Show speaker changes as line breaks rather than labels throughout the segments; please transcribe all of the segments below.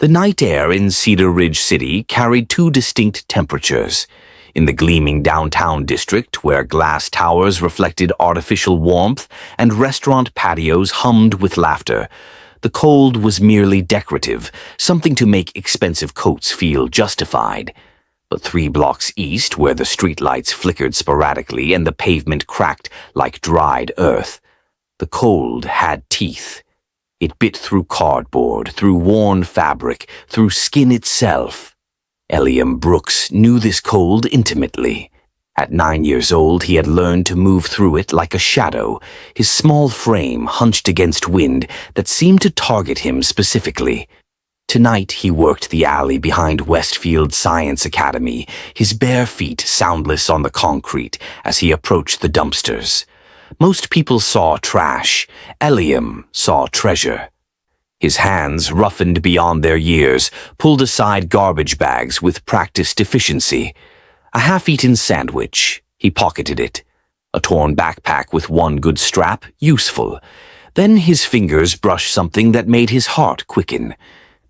The night air in Cedar Ridge City carried two distinct temperatures. In the gleaming downtown district, where glass towers reflected artificial warmth and restaurant patios hummed with laughter, the cold was merely decorative, something to make expensive coats feel justified. But 3 blocks east, where the streetlights flickered sporadically and the pavement cracked like dried earth, the cold had teeth. It bit through cardboard, through worn fabric, through skin itself. Eliam Brooks knew this cold intimately. At 9 years old, he had learned to move through it like a shadow, his small frame hunched against wind that seemed to target him specifically. Tonight he worked the alley behind Westfield Science Academy, his bare feet soundless on the concrete as he approached the dumpsters. Most people saw trash. Eliam saw treasure. His hands, roughened beyond their years, pulled aside garbage bags with practiced efficiency. A half-eaten sandwich, he pocketed it. A torn backpack with one good strap, useful. Then his fingers brushed something that made his heart quicken.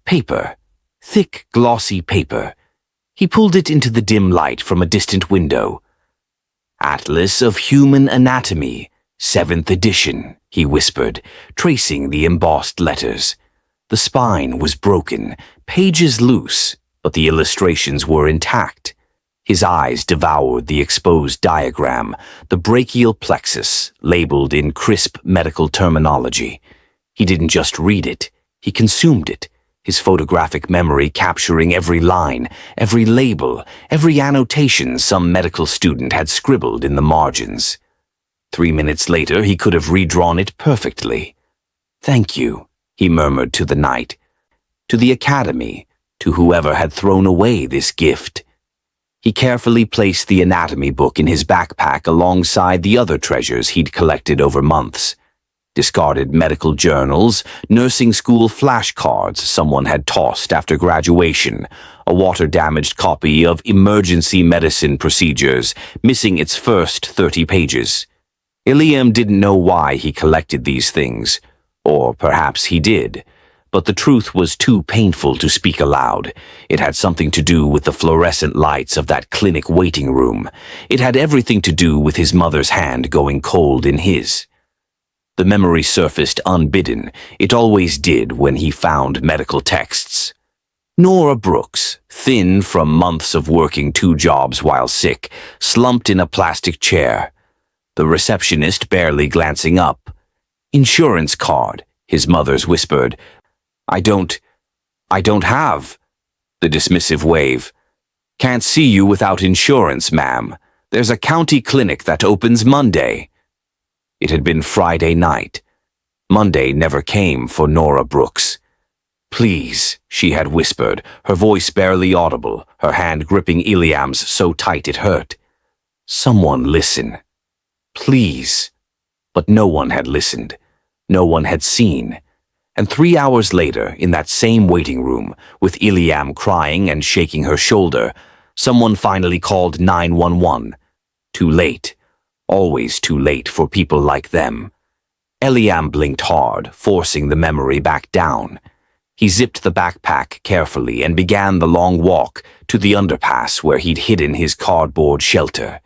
Paper. Thick, glossy paper. He pulled it into the dim light from a distant window. Atlas of Human Anatomy, 7th edition, he whispered, tracing the embossed letters. The spine was broken, pages loose, but the illustrations were intact. His eyes devoured the exposed diagram, the brachial plexus, labeled in crisp medical terminology. He didn't just read it, he consumed it, his photographic memory capturing every line, every label, every annotation some medical student had scribbled in the margins. 3 minutes later, he could have redrawn it perfectly. "Thank you," he murmured to the night, to the academy, to whoever had thrown away this gift. He carefully placed the anatomy book in his backpack alongside the other treasures he'd collected over months. Discarded medical journals, nursing school flashcards someone had tossed after graduation, a water-damaged copy of Emergency Medicine Procedures, missing its first 30 pages. Eliam didn't know why he collected these things, or perhaps he did, but the truth was too painful to speak aloud. It had something to do with the fluorescent lights of that clinic waiting room. It had everything to do with his mother's hand going cold in his. The memory surfaced unbidden. It always did when he found medical texts. Nora Brooks, thin from months of working 2 jobs while sick, slumped in a plastic chair. The receptionist barely glancing up. "Insurance card," his mother's whispered. I don't have." The dismissive wave. "Can't see you without insurance, ma'am. There's a county clinic that opens Monday." It had been Friday night. Monday never came for Nora Brooks. "Please," she had whispered, her voice barely audible, her hand gripping Eliam's so tight it hurt. "Someone listen. Please." But no one had listened. No one had seen. And 3 hours later, in that same waiting room, with Eliam crying and shaking her shoulder, someone finally called 911. Too late. Always too late for people like them. Eliam blinked hard, forcing the memory back down. He zipped the backpack carefully and began the long walk to the underpass where he'd hidden his cardboard shelter.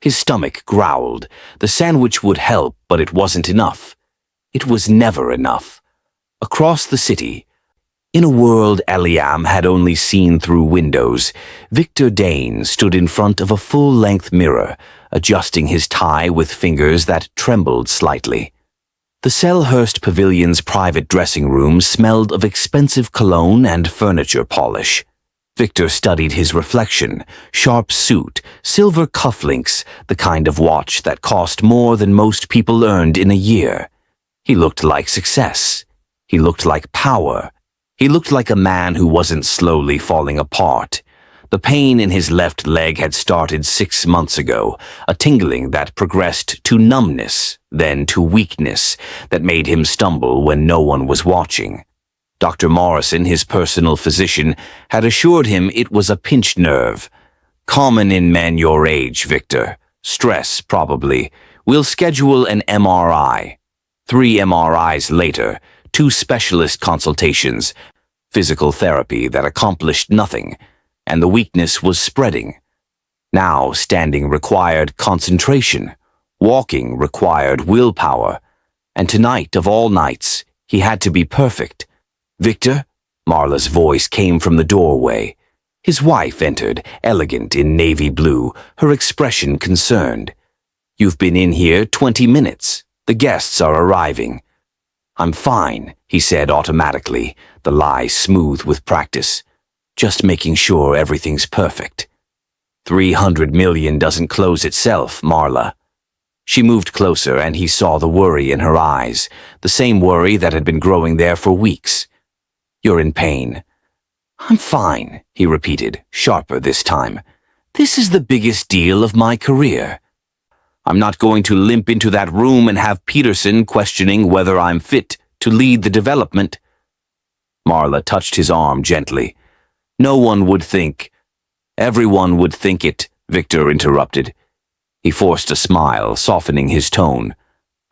His stomach growled. The sandwich would help, but it wasn't enough. It was never enough. Across the city, in a world Eliam had only seen through windows, Victor Dane stood in front of a full-length mirror, adjusting his tie with fingers that trembled slightly. The Selhurst Pavilion's private dressing room smelled of expensive cologne and furniture polish. Victor studied his reflection, sharp suit, silver cufflinks, the kind of watch that cost more than most people earned in a year. He looked like success. He looked like power. He looked like a man who wasn't slowly falling apart. The pain in his left leg had started 6 months ago, a tingling that progressed to numbness, then to weakness, that made him stumble when no one was watching. Dr. Morrison, his personal physician, had assured him it was a pinched nerve. "Common in men your age, Victor. Stress, probably. We'll schedule an MRI." 3 MRIs later, 2 specialist consultations. physical therapy that accomplished nothing, and the weakness was spreading. Now standing required concentration, walking required willpower, and tonight of all nights, he had to be perfect. "Victor?" Marla's voice came from the doorway. His wife entered, elegant in navy blue, her expression concerned. "You've been in here 20 minutes. The guests are arriving." "I'm fine," he said automatically, the lie smooth with practice. "Just making sure everything's perfect." 300 million doesn't close itself, Marla. She moved closer and he saw the worry in her eyes, the same worry that had been growing there for weeks. "You're in pain." "I'm fine," he repeated, sharper this time. "This is the biggest deal of my career. I'm not going to limp into that room and have Peterson questioning whether I'm fit to lead the development." Marla touched his arm gently. "No one would think." "Everyone would think it," Victor interrupted. He forced a smile, softening his tone.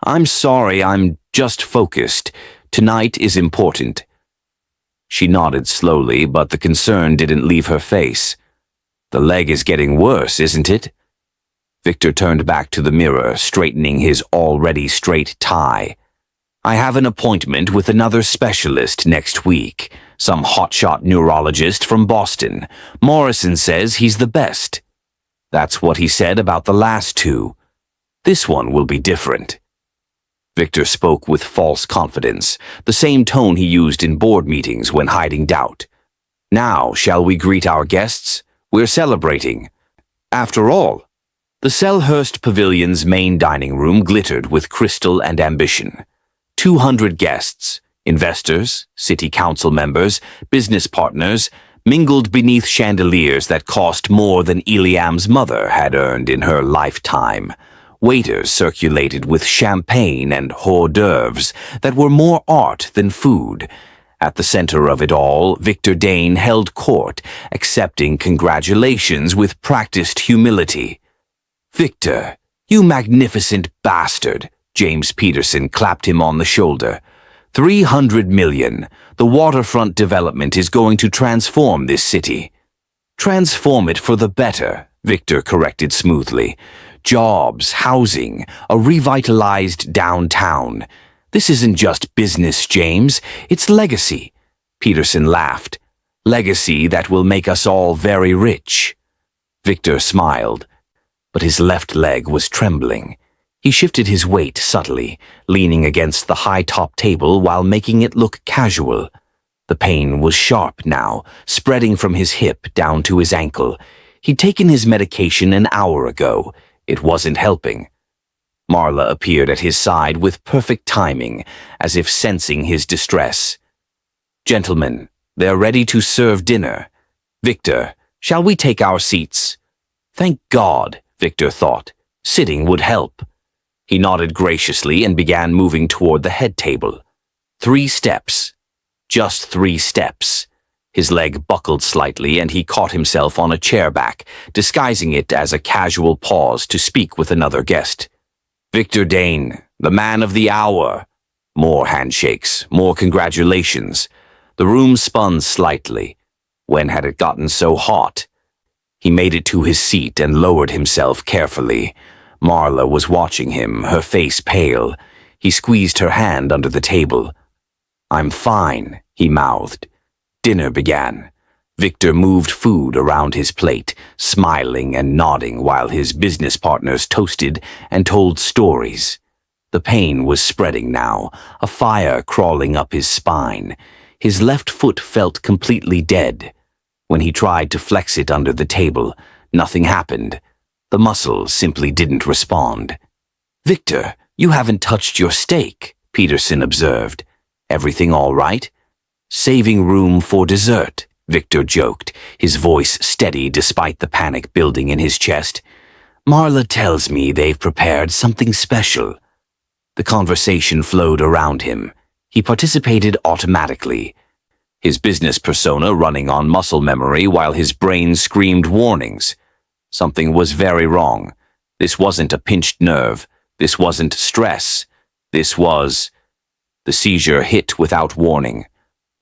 "I'm sorry, I'm just focused. Tonight is important." She nodded slowly, but the concern didn't leave her face. "The leg is getting worse, isn't it?" Victor turned back to the mirror, straightening his already straight tie. "I have an appointment with another specialist next week, some hotshot neurologist from Boston. Morrison says he's the best. That's what he said about the last two. This one will be different." Victor spoke with false confidence, the same tone he used in board meetings when hiding doubt. "Now, shall we greet our guests? We're celebrating. After all." The Selhurst Pavilion's main dining room glittered with crystal and ambition. 200 guests, investors, city council members, business partners, mingled beneath chandeliers that cost more than Eliam's mother had earned in her lifetime. Waiters circulated with champagne and hors d'oeuvres that were more art than food. At the center of it all, Victor Dane held court, accepting congratulations with practiced humility. "Victor, you magnificent bastard," James Peterson clapped him on the shoulder. 300 million. The waterfront development is going to transform this city. "Transform it for the better," Victor corrected smoothly. "Jobs, housing, a revitalized downtown. This isn't just business, James. It's legacy." Peterson laughed. "Legacy that will make us all very rich." Victor smiled, but his left leg was trembling. He shifted his weight subtly, leaning against the high-top table while making it look casual. The pain was sharp now, spreading from his hip down to his ankle. He'd taken his medication an hour ago. It wasn't helping. Marla appeared at his side with perfect timing, as if sensing his distress. "Gentlemen, they're ready to serve dinner. Victor, shall we take our seats?" Thank God, Victor thought. Sitting would help. He nodded graciously and began moving toward the head table. 3 steps. Just 3 steps. His leg buckled slightly and he caught himself on a chair back, disguising it as a casual pause to speak with another guest. "Victor Dane, the man of the hour." More handshakes, more congratulations. The room spun slightly. When had it gotten so hot? He made it to his seat and lowered himself carefully. Marla was watching him, her face pale. He squeezed her hand under the table. "I'm fine," he mouthed. Dinner began. Victor moved food around his plate, smiling and nodding while his business partners toasted and told stories. The pain was spreading now, a fire crawling up his spine. His left foot felt completely dead. When he tried to flex it under the table, nothing happened. The muscle simply didn't respond. "Victor, you haven't touched your steak," Peterson observed. "Everything all right?" "Saving room for dessert," Victor joked, his voice steady despite the panic building in his chest. "Marla tells me they've prepared something special." The conversation flowed around him. He participated automatically, his business persona running on muscle memory while his brain screamed warnings. Something was very wrong. This wasn't a pinched nerve. This wasn't stress. This was... The seizure hit without warning.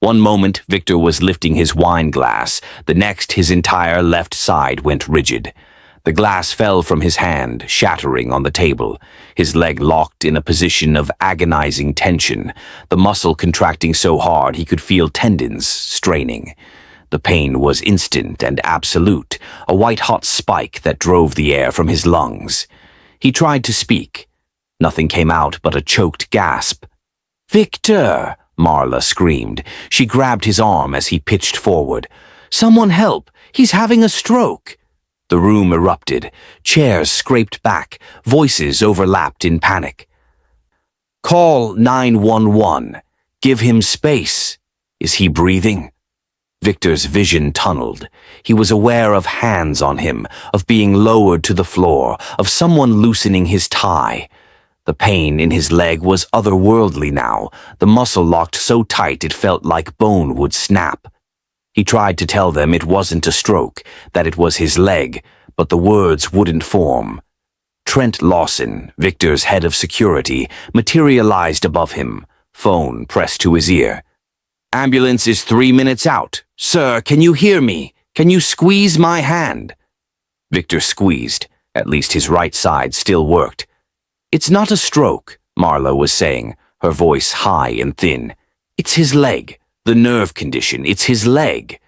One moment, Victor was lifting his wine glass. The next, his entire left side went rigid. The glass fell from his hand, shattering on the table. His leg locked in a position of agonizing tension, the muscle contracting so hard he could feel tendons straining. The pain was instant and absolute, a white-hot spike that drove the air from his lungs. He tried to speak. Nothing came out but a choked gasp. "Victor!" Marla screamed. She grabbed his arm as he pitched forward. "Someone help! He's having a stroke!" The room erupted. Chairs scraped back. Voices overlapped in panic. "Call 911. Give him space. Is he breathing?" Victor's vision tunneled. He was aware of hands on him, of being lowered to the floor, of someone loosening his tie. The pain in his leg was otherworldly now, the muscle locked so tight it felt like bone would snap. He tried to tell them it wasn't a stroke, that it was his leg, but the words wouldn't form. Trent Lawson, Victor's head of security, materialized above him, phone pressed to his ear. "Ambulance is 3 minutes out. Sir, can you hear me? Can you squeeze my hand?" Victor squeezed. At least his right side still worked. "It's not a stroke," Marla was saying, her voice high and thin. "It's his leg. The nerve condition. It's his leg."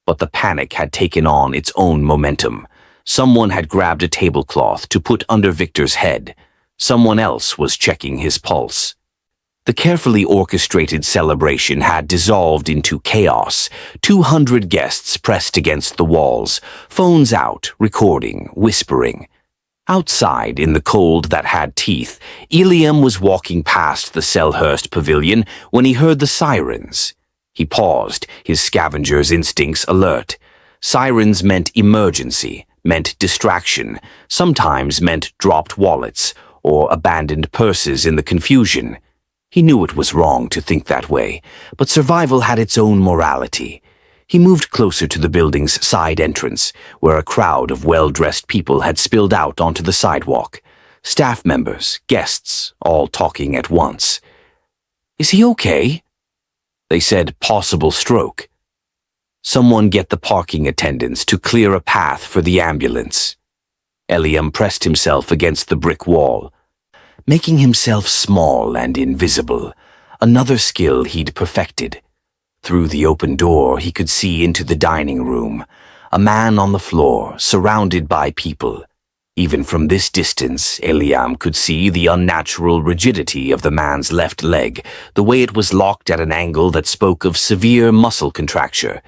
But the panic had taken on its own momentum. Someone had grabbed a tablecloth to put under Victor's head. Someone else was checking his pulse. The carefully orchestrated celebration had dissolved into chaos. 200 guests pressed against the walls, phones out, recording, whispering. Outside, in the cold that had teeth, Eliam was walking past the Selhurst pavilion when he heard the sirens. He paused, his scavenger's instincts alert. Sirens meant emergency, meant distraction, sometimes meant dropped wallets or abandoned purses in the confusion. He knew it was wrong to think that way, but survival had its own morality. He moved closer to the building's side entrance, where a crowd of well-dressed people had spilled out onto the sidewalk. Staff members, guests, all talking at once. "Is he okay?" They said possible stroke. "Someone get the parking attendants to clear a path for the ambulance." Eliam pressed himself against the brick wall, making himself small and invisible, another skill he'd perfected. Through the open door, he could see into the dining room, a man on the floor, surrounded by people. Even from this distance, Eliam could see the unnatural rigidity of the man's left leg, the way it was locked at an angle that spoke of severe muscle contracture.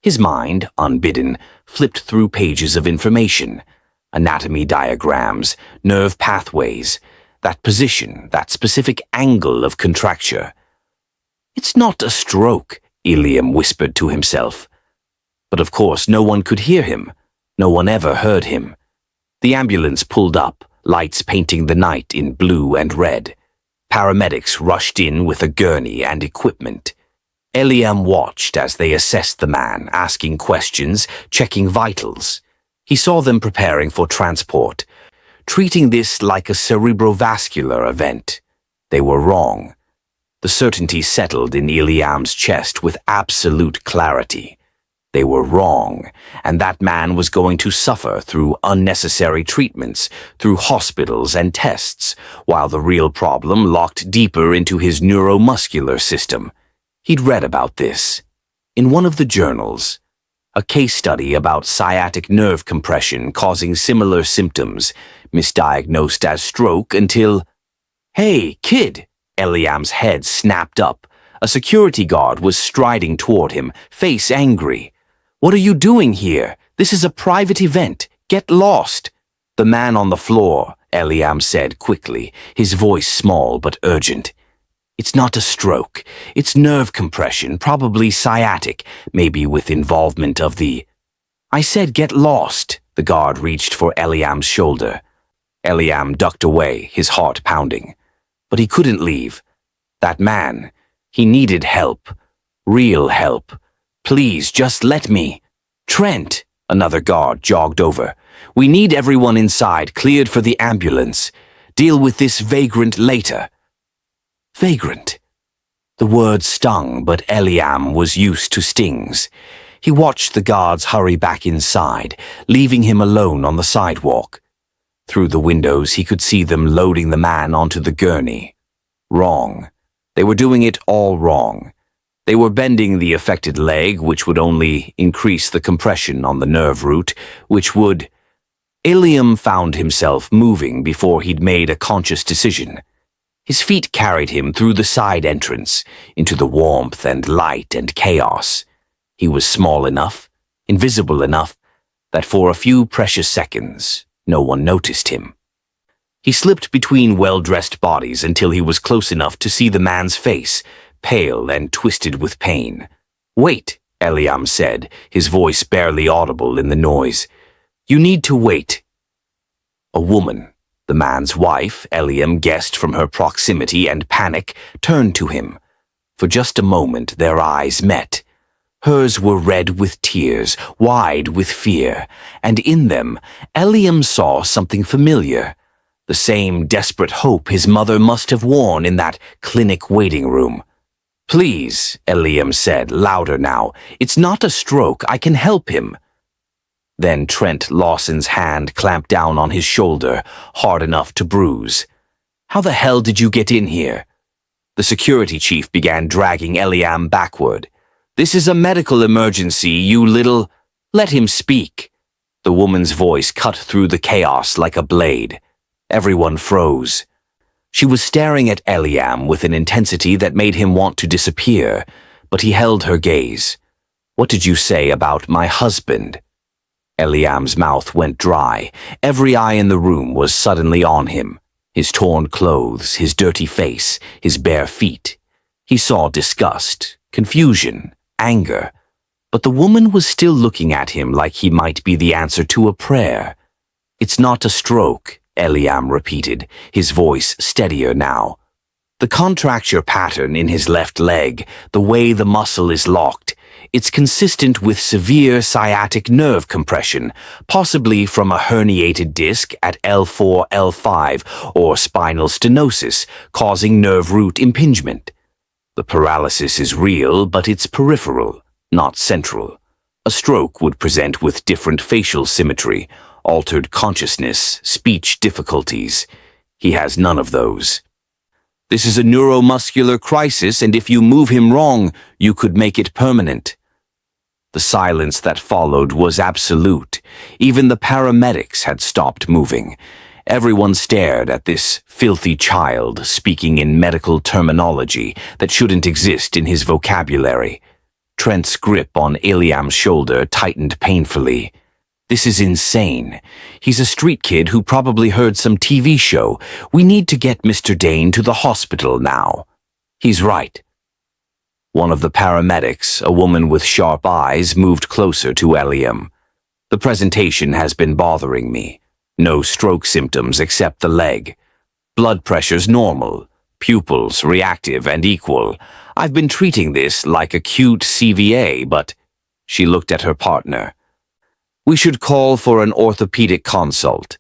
His mind, unbidden, flipped through pages of information, anatomy diagrams, nerve pathways, that position, that specific angle of contracture. "It's not a stroke," Eliam whispered to himself. But of course no one could hear him. No one ever heard him. The ambulance pulled up, lights painting the night in blue and red. Paramedics rushed in with a gurney and equipment. Eliam watched as they assessed the man, asking questions, checking vitals. He saw them preparing for transport, treating this like a cerebrovascular event. They were wrong. The certainty settled in Eliam's chest with absolute clarity. They were wrong, and that man was going to suffer through unnecessary treatments, through hospitals and tests, while the real problem locked deeper into his neuromuscular system. He'd read about this. In one of the journals, a case study about sciatic nerve compression causing similar symptoms, misdiagnosed as stroke until... "Hey, kid!" Eliam's head snapped up. A security guard was striding toward him, face angry. "What are you doing here? This is a private event. Get lost." "The man on the floor," Eliam said quickly, his voice small but urgent. "It's not a stroke. It's nerve compression, probably sciatic, maybe with involvement of the..." "I said get lost." The guard reached for Eliam's shoulder. Eliam ducked away, his heart pounding. But he couldn't leave. That man, he needed help. Real help. "Please, just let me." "Trent," another guard jogged over. "We need everyone inside, cleared for the ambulance. Deal with this vagrant later." Vagrant. The word stung, but Eliam was used to stings. He watched the guards hurry back inside, leaving him alone on the sidewalk. Through the windows, he could see them loading the man onto the gurney. Wrong. They were doing it all wrong. They were bending the affected leg, which would only increase the compression on the nerve root, which would... Eliam found himself moving before he'd made a conscious decision. His feet carried him through the side entrance, into the warmth and light and chaos. He was small enough, invisible enough, that for a few precious seconds, no one noticed him. He slipped between well-dressed bodies until he was close enough to see the man's face, pale and twisted with pain. "Wait," Eliam said, his voice barely audible in the noise. "You need to wait." A woman, the man's wife, Eliam guessed from her proximity and panic, turned to him. For just a moment their eyes met. Hers were red with tears, wide with fear, and in them Eliam saw something familiar. The same desperate hope his mother must have worn in that clinic waiting room. "Please," Eliam said, louder now. "It's not a stroke. I can help him." Then Trent Lawson's hand clamped down on his shoulder, hard enough to bruise. "How the hell did you get in here?" The security chief began dragging Eliam backward. "This is a medical emergency, you little—" "Let him speak." The woman's voice cut through the chaos like a blade. Everyone froze. She was staring at Eliam with an intensity that made him want to disappear, but he held her gaze. "What did you say about my husband?" Eliam's mouth went dry. Every eye in the room was suddenly on him. His torn clothes, his dirty face, his bare feet. He saw disgust, confusion, anger. But the woman was still looking at him like he might be the answer to a prayer. "It's not a stroke," Eliam repeated, his voice steadier now. "The contracture pattern in his left leg, the way the muscle is locked, it's consistent with severe sciatic nerve compression, possibly from a herniated disc at L4, L5, or spinal stenosis, causing nerve root impingement. The paralysis is real, but it's peripheral, not central. A stroke would present with different facial symmetry, altered consciousness, speech difficulties. He has none of those. This is a neuromuscular crisis, and if you move him wrong, you could make it permanent." The silence that followed was absolute. Even the paramedics had stopped moving. Everyone stared at this filthy child speaking in medical terminology that shouldn't exist in his vocabulary. Trent's grip on Eliam's shoulder tightened painfully. "This is insane. He's a street kid who probably heard some TV show. We need to get Mr. Dane to the hospital now." "He's right." One of the paramedics, a woman with sharp eyes, moved closer to Eliam. "The presentation has been bothering me. No stroke symptoms except the leg. Blood pressure's normal. Pupils reactive and equal. I've been treating this like acute CVA, but..." She looked at her partner. "We should call for an orthopedic consult."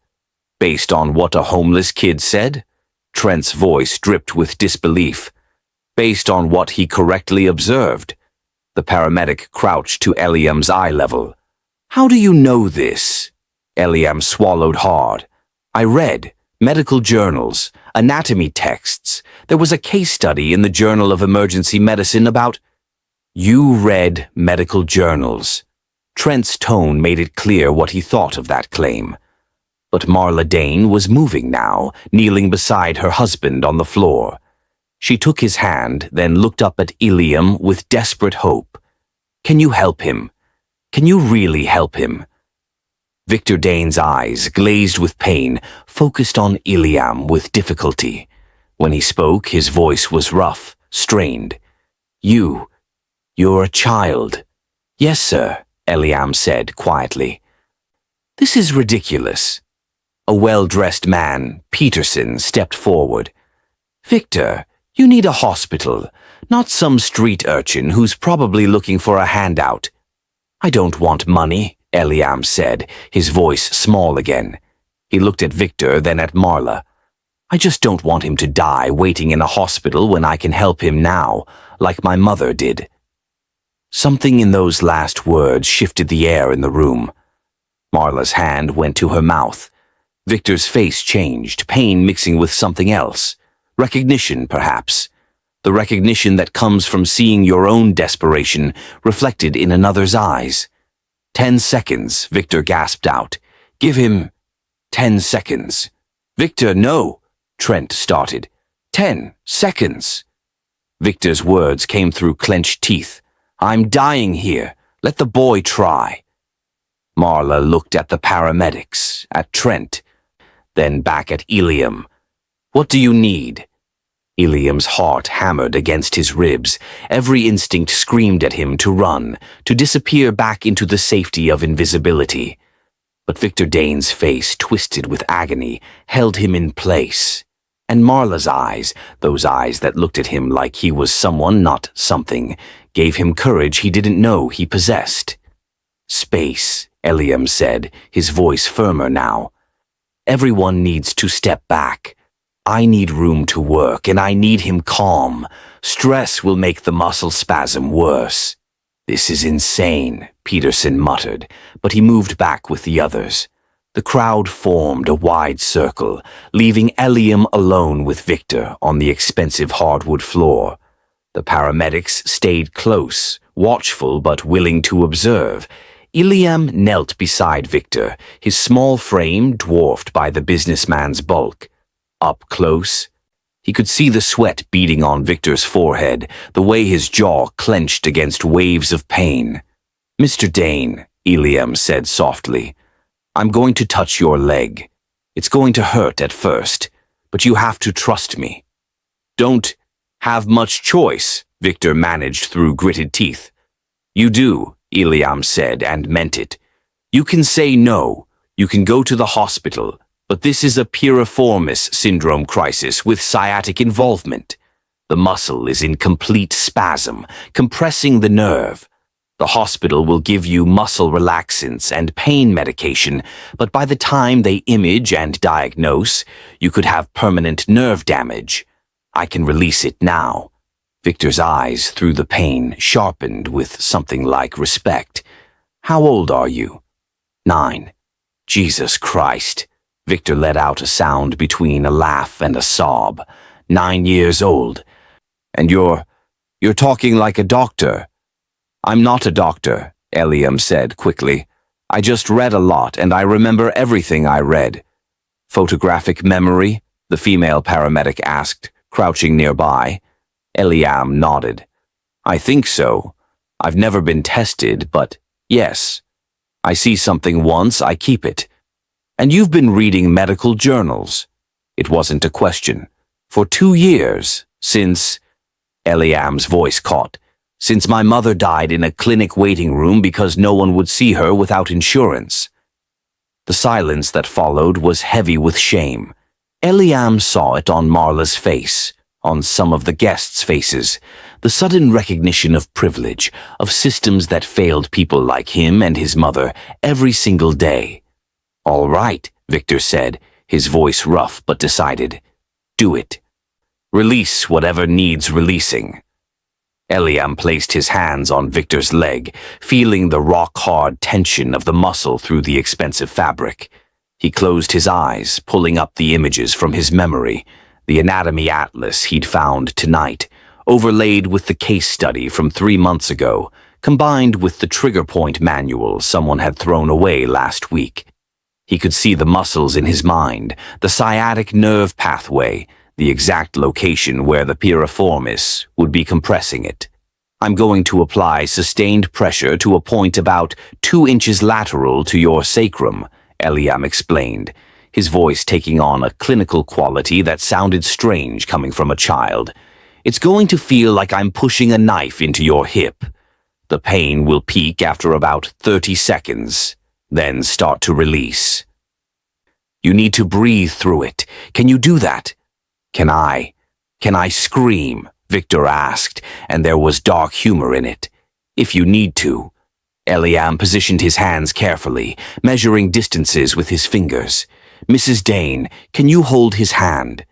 "Based on what a homeless kid said?" Trent's voice dripped with disbelief. "Based on what he correctly observed." The paramedic crouched to Eliam's eye level. "How do you know this?" Eliam swallowed hard. "I read medical journals, anatomy texts. There was a case study in the Journal of Emergency Medicine about..." "You read medical journals." Trent's tone made it clear what he thought of that claim. But Marla Dane was moving now, kneeling beside her husband on the floor. She took his hand, then looked up at Eliam with desperate hope. "Can you help him? Can you really help him?" Victor Dane's eyes, glazed with pain, focused on Eliam with difficulty. When he spoke, his voice was rough, strained. You're a child." "Yes, sir," Eliam said quietly. "This is ridiculous." A well-dressed man, Peterson, stepped forward. "Victor, you need a hospital, not some street urchin who's probably looking for a handout." "I don't want money," Eliam said, his voice small again. He looked at Victor, then at Marla. I just don't want him to die waiting in a hospital when I can help him now, like my mother did." Something in those last words shifted the air in the room. Marla's hand went to her mouth. Victor's face changed, pain mixing with something else. Recognition, perhaps. The recognition that comes from seeing your own desperation reflected in another's eyes. 10 seconds, Victor gasped out. "Give him 10 seconds. "Victor, no," Trent started. 10 seconds. Victor's words came through clenched teeth. "I'm dying here. Let the boy try." Marla looked at the paramedics, at Trent, then back at Eliam. "What do you need?" Eliam's heart hammered against his ribs. Every instinct screamed at him to run, to disappear back into the safety of invisibility. But Victor Dane's face, twisted with agony, held him in place. And Marla's eyes, those eyes that looked at him like he was someone, not something, gave him courage he didn't know he possessed. "Space," Eliam said, his voice firmer now. "Everyone needs to step back. I need room to work, and I need him calm. Stress will make the muscle spasm worse." "This is insane," Peterson muttered, but he moved back with the others. The crowd formed a wide circle, leaving Eliam alone with Victor on the expensive hardwood floor. The paramedics stayed close, watchful but willing to observe. Eliam knelt beside Victor, his small frame dwarfed by the businessman's bulk. Up close, he could see the sweat beading on Victor's forehead, the way his jaw clenched against waves of pain. "Mr. Dane," Eliam said softly, "I'm going to touch your leg. It's going to hurt at first, but you have to trust me." "Don't have much choice," Victor managed through gritted teeth. "You do," Eliam said, and meant it. "You can say no. You can go to the hospital, but this is a piriformis syndrome crisis with sciatic involvement. The muscle is in complete spasm, compressing the nerve. The hospital will give you muscle relaxants and pain medication, but by the time they image and diagnose, you could have permanent nerve damage. I can release it now." Victor's eyes, through the pain, sharpened with something like respect. "How old are you?" 9. "Jesus Christ." Victor let out a sound between a laugh and a sob. 9 years old. "And you're talking like a doctor." "I'm not a doctor," Eliam said quickly. "I just read a lot, and I remember everything I read." "Photographic memory?" the female paramedic asked, crouching nearby. Eliam nodded. "I think so. I've never been tested, but yes. I see something once, I keep it." "And you've been reading medical journals?" It wasn't a question. "For 2 years, since—" Eliam's voice caught. "Since my mother died in a clinic waiting room because no one would see her without insurance." The silence that followed was heavy with shame. Eliam saw it on Marla's face, on some of the guests' faces, the sudden recognition of privilege, of systems that failed people like him and his mother every single day. "All right," Victor said, his voice rough but decided. "Do it. Release whatever needs releasing." Eliam placed his hands on Victor's leg, feeling the rock-hard tension of the muscle through the expensive fabric. He closed his eyes, pulling up the images from his memory, the anatomy atlas he'd found tonight, overlaid with the case study from 3 months ago, combined with the trigger point manual someone had thrown away last week. He could see the muscles in his mind, the sciatic nerve pathway, the exact location where the piriformis would be compressing it. "I'm going to apply sustained pressure to a point about 2 inches lateral to your sacrum," Eliam explained, his voice taking on a clinical quality that sounded strange coming from a child. "It's going to feel like I'm pushing a knife into your hip. The pain will peak after about 30 seconds, then start to release. You need to breathe through it. Can you do that?" Can I scream?" Victor asked, and there was dark humor in it. "If you need to." Eliam positioned his hands carefully, measuring distances with his fingers. "Mrs. Dane, can you hold his hand?"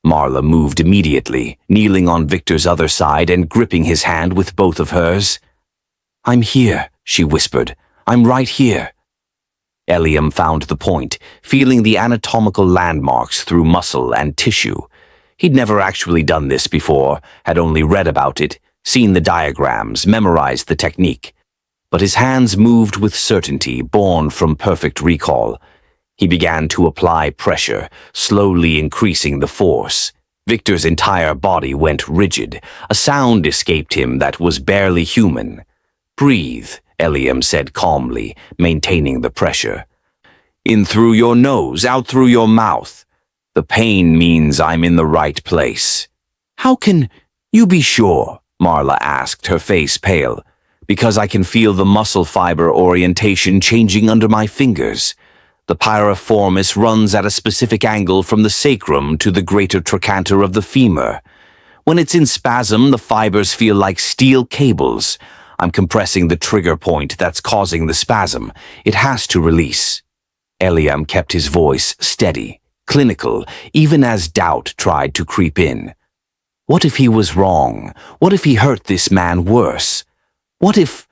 Marla moved immediately, kneeling on Victor's other side and gripping his hand with both of hers. "I'm here," she whispered. "I'm right here." Eliam found the point, feeling the anatomical landmarks through muscle and tissue. He'd never actually done this before, had only read about it, seen the diagrams, memorized the technique. But his hands moved with certainty, born from perfect recall. He began to apply pressure, slowly increasing the force. Victor's entire body went rigid. A sound escaped him that was barely human. "Breathe," Eliam said calmly, maintaining the pressure. "In through your nose, out through your mouth. The pain means I'm in the right place." "How can you be sure?" Marla asked, her face pale. "Because I can feel the muscle fiber orientation changing under my fingers. The piriformis runs at a specific angle from the sacrum to the greater trochanter of the femur. When it's in spasm, the fibers feel like steel cables. I'm compressing the trigger point that's causing the spasm. It has to release." Eliam kept his voice steady, clinical, even as doubt tried to creep in. What if he was wrong? What if he hurt this man worse? What if...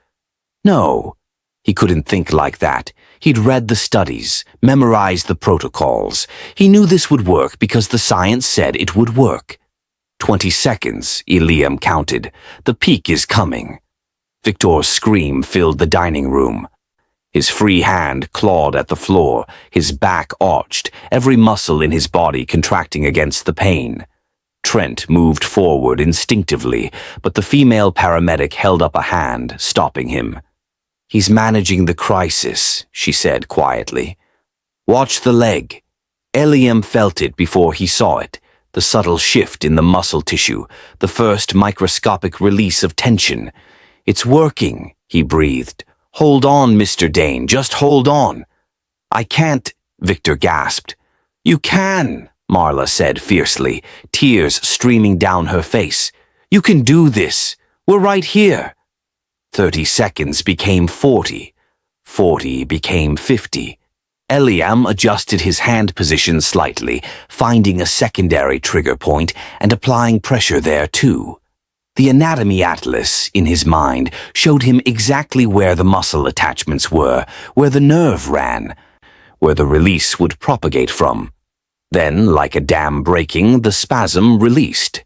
No, he couldn't think like that. He'd read the studies, memorized the protocols. He knew this would work because the science said it would work. 20 seconds, Eliam counted. The peak is coming. Victor's scream filled the dining room. His free hand clawed at the floor, his back arched, every muscle in his body contracting against the pain. Trent moved forward instinctively, but the female paramedic held up a hand, stopping him. "He's managing the crisis," she said quietly. "Watch the leg." Eliam felt it before he saw it, the subtle shift in the muscle tissue, the first microscopic release of tension. "It's working," he breathed. "Hold on, Mr. Dane, just hold on." "I can't," Victor gasped. "You can," Marla said fiercely, tears streaming down her face. "You can do this. We're right here." 30 seconds became 40. 40 became 50. Eliam adjusted his hand position slightly, finding a secondary trigger point and applying pressure there too. The anatomy atlas, in his mind, showed him exactly where the muscle attachments were, where the nerve ran, where the release would propagate from. Then, like a dam breaking, the spasm released.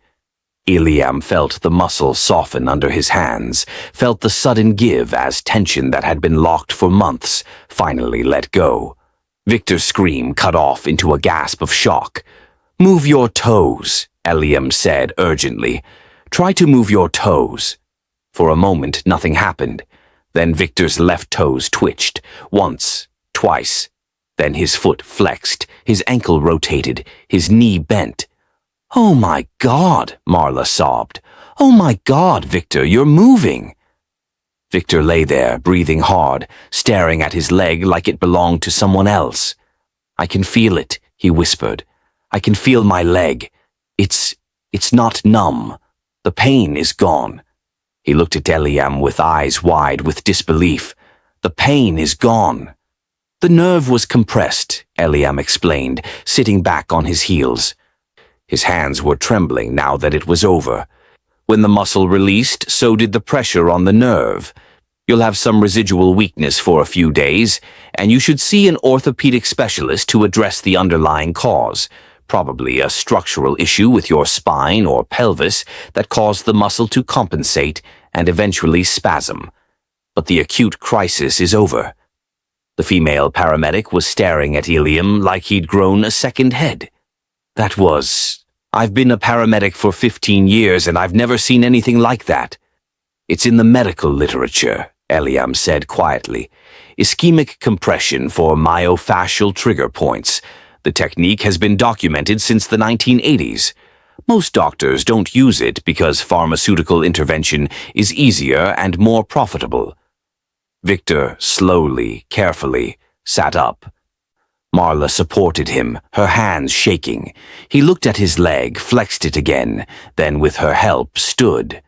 Eliam felt the muscle soften under his hands, felt the sudden give as tension that had been locked for months finally let go. Victor's scream cut off into a gasp of shock. "Move your toes," Eliam said urgently. "Try to move your toes." For a moment, nothing happened. Then Victor's left toes twitched, once, twice. Then his foot flexed, his ankle rotated, his knee bent. "Oh my God," Marla sobbed. "Oh my God, Victor, you're moving." Victor lay there, breathing hard, staring at his leg like it belonged to someone else. "I can feel it," he whispered. "I can feel my leg. It's not numb. The pain is gone." He looked at Eliam with eyes wide with disbelief. "The pain is gone." "The nerve was compressed," Eliam explained, sitting back on his heels. His hands were trembling now that it was over. "When the muscle released, so did the pressure on the nerve. You'll have some residual weakness for a few days, and you should see an orthopedic specialist to address the underlying cause, probably a structural issue with your spine or pelvis that caused the muscle to compensate and eventually spasm. But the acute crisis is over." The female paramedic was staring at Eliam like he'd grown a second head. "That was... I've been a paramedic for 15 years and I've never seen anything like that." "It's in the medical literature," Eliam said quietly. "Ischemic compression for myofascial trigger points. The technique has been documented since the 1980s. Most doctors don't use it because pharmaceutical intervention is easier and more profitable." Victor, slowly, carefully, sat up. Marla supported him, her hands shaking. He looked at his leg, flexed it again, then with her help stood.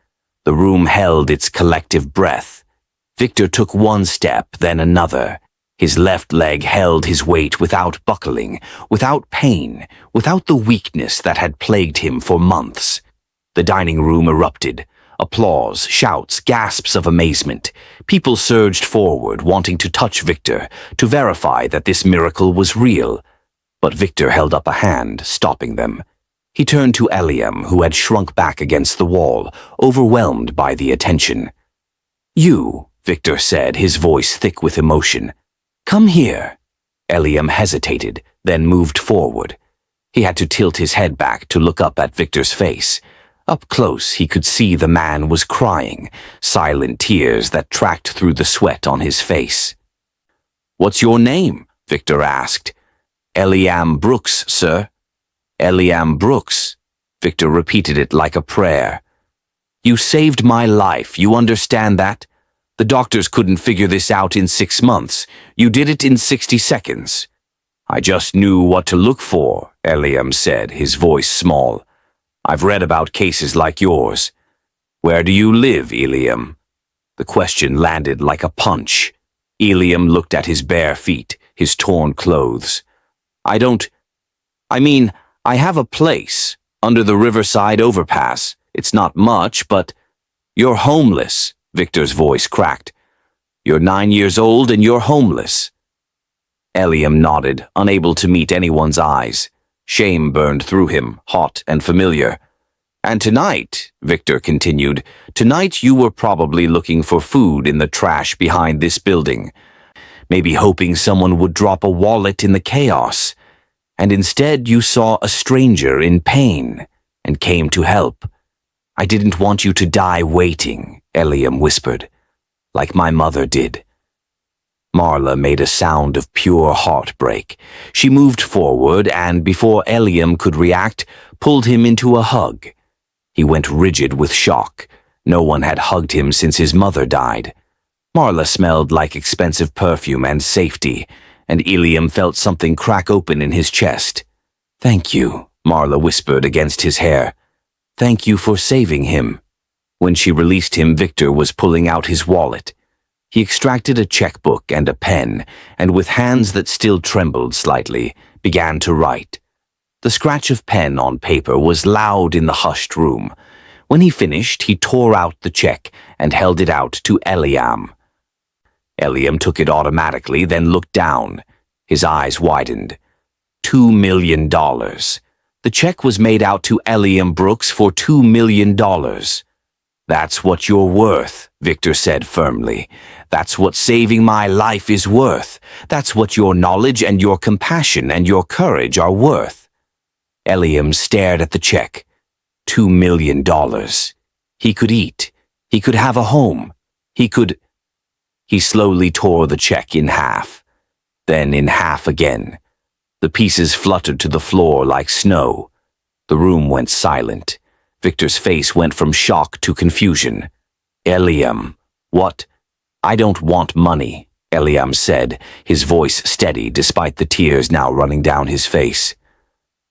The room held its collective breath. Victor took one step, then another. His left leg held his weight without buckling, without pain, without the weakness that had plagued him for months. The dining room erupted. Applause, shouts, gasps of amazement. People surged forward, wanting to touch Victor, to verify that this miracle was real. But Victor held up a hand, stopping them. He turned to Eliam, who had shrunk back against the wall, overwhelmed by the attention. "You," Victor said, his voice thick with emotion. "Come here." Eliam hesitated, then moved forward. He had to tilt his head back to look up at Victor's face. Up close, he could see the man was crying, silent tears that tracked through the sweat on his face. "What's your name?" Victor asked. "Eliam Brooks, sir." "Eliam Brooks." Victor repeated it like a prayer. "You saved my life, you understand that? The doctors couldn't figure this out in 6 months. You did it in 60 seconds. "I just knew what to look for," Eliam said, his voice small. "I've read about cases like yours. Where do you live, Eliam?" The question landed like a punch. Eliam looked at his bare feet, his torn clothes. I have a place, under the Riverside overpass. It's not much, but—" "You're homeless," Victor's voice cracked. "You're 9 years old and you're homeless." Eliam nodded, unable to meet anyone's eyes. Shame burned through him, hot and familiar. "And tonight," Victor continued, "tonight you were probably looking for food in the trash behind this building. Maybe hoping someone would drop a wallet in the chaos. And instead you saw a stranger in pain and came to help. I didn't want you to die waiting," Eliam whispered, "like my mother did." Marla made a sound of pure heartbreak. She moved forward and, before Eliam could react, pulled him into a hug. He went rigid with shock. No one had hugged him since his mother died. Marla smelled like expensive perfume and safety, and Eliam felt something crack open in his chest. "Thank you," Marla whispered against his hair. "Thank you for saving him." When she released him, Victor was pulling out his wallet. He extracted a checkbook and a pen, and with hands that still trembled slightly, began to write. The scratch of pen on paper was loud in the hushed room. When he finished, he tore out the check and held it out to Eliam. Eliam took it automatically, then looked down. His eyes widened. $2 million. The check was made out to Eliam Brooks for $2 million. "That's what you're worth," Victor said firmly. "That's what saving my life is worth. That's what your knowledge and your compassion and your courage are worth." Eliam stared at the check. $2 million. He could eat. He could have a home. He slowly tore the check in half, then in half again. The pieces fluttered to the floor like snow. The room went silent. Victor's face went from shock to confusion. "Eliam, what?" "I don't want money," Eliam said, his voice steady despite the tears now running down his face.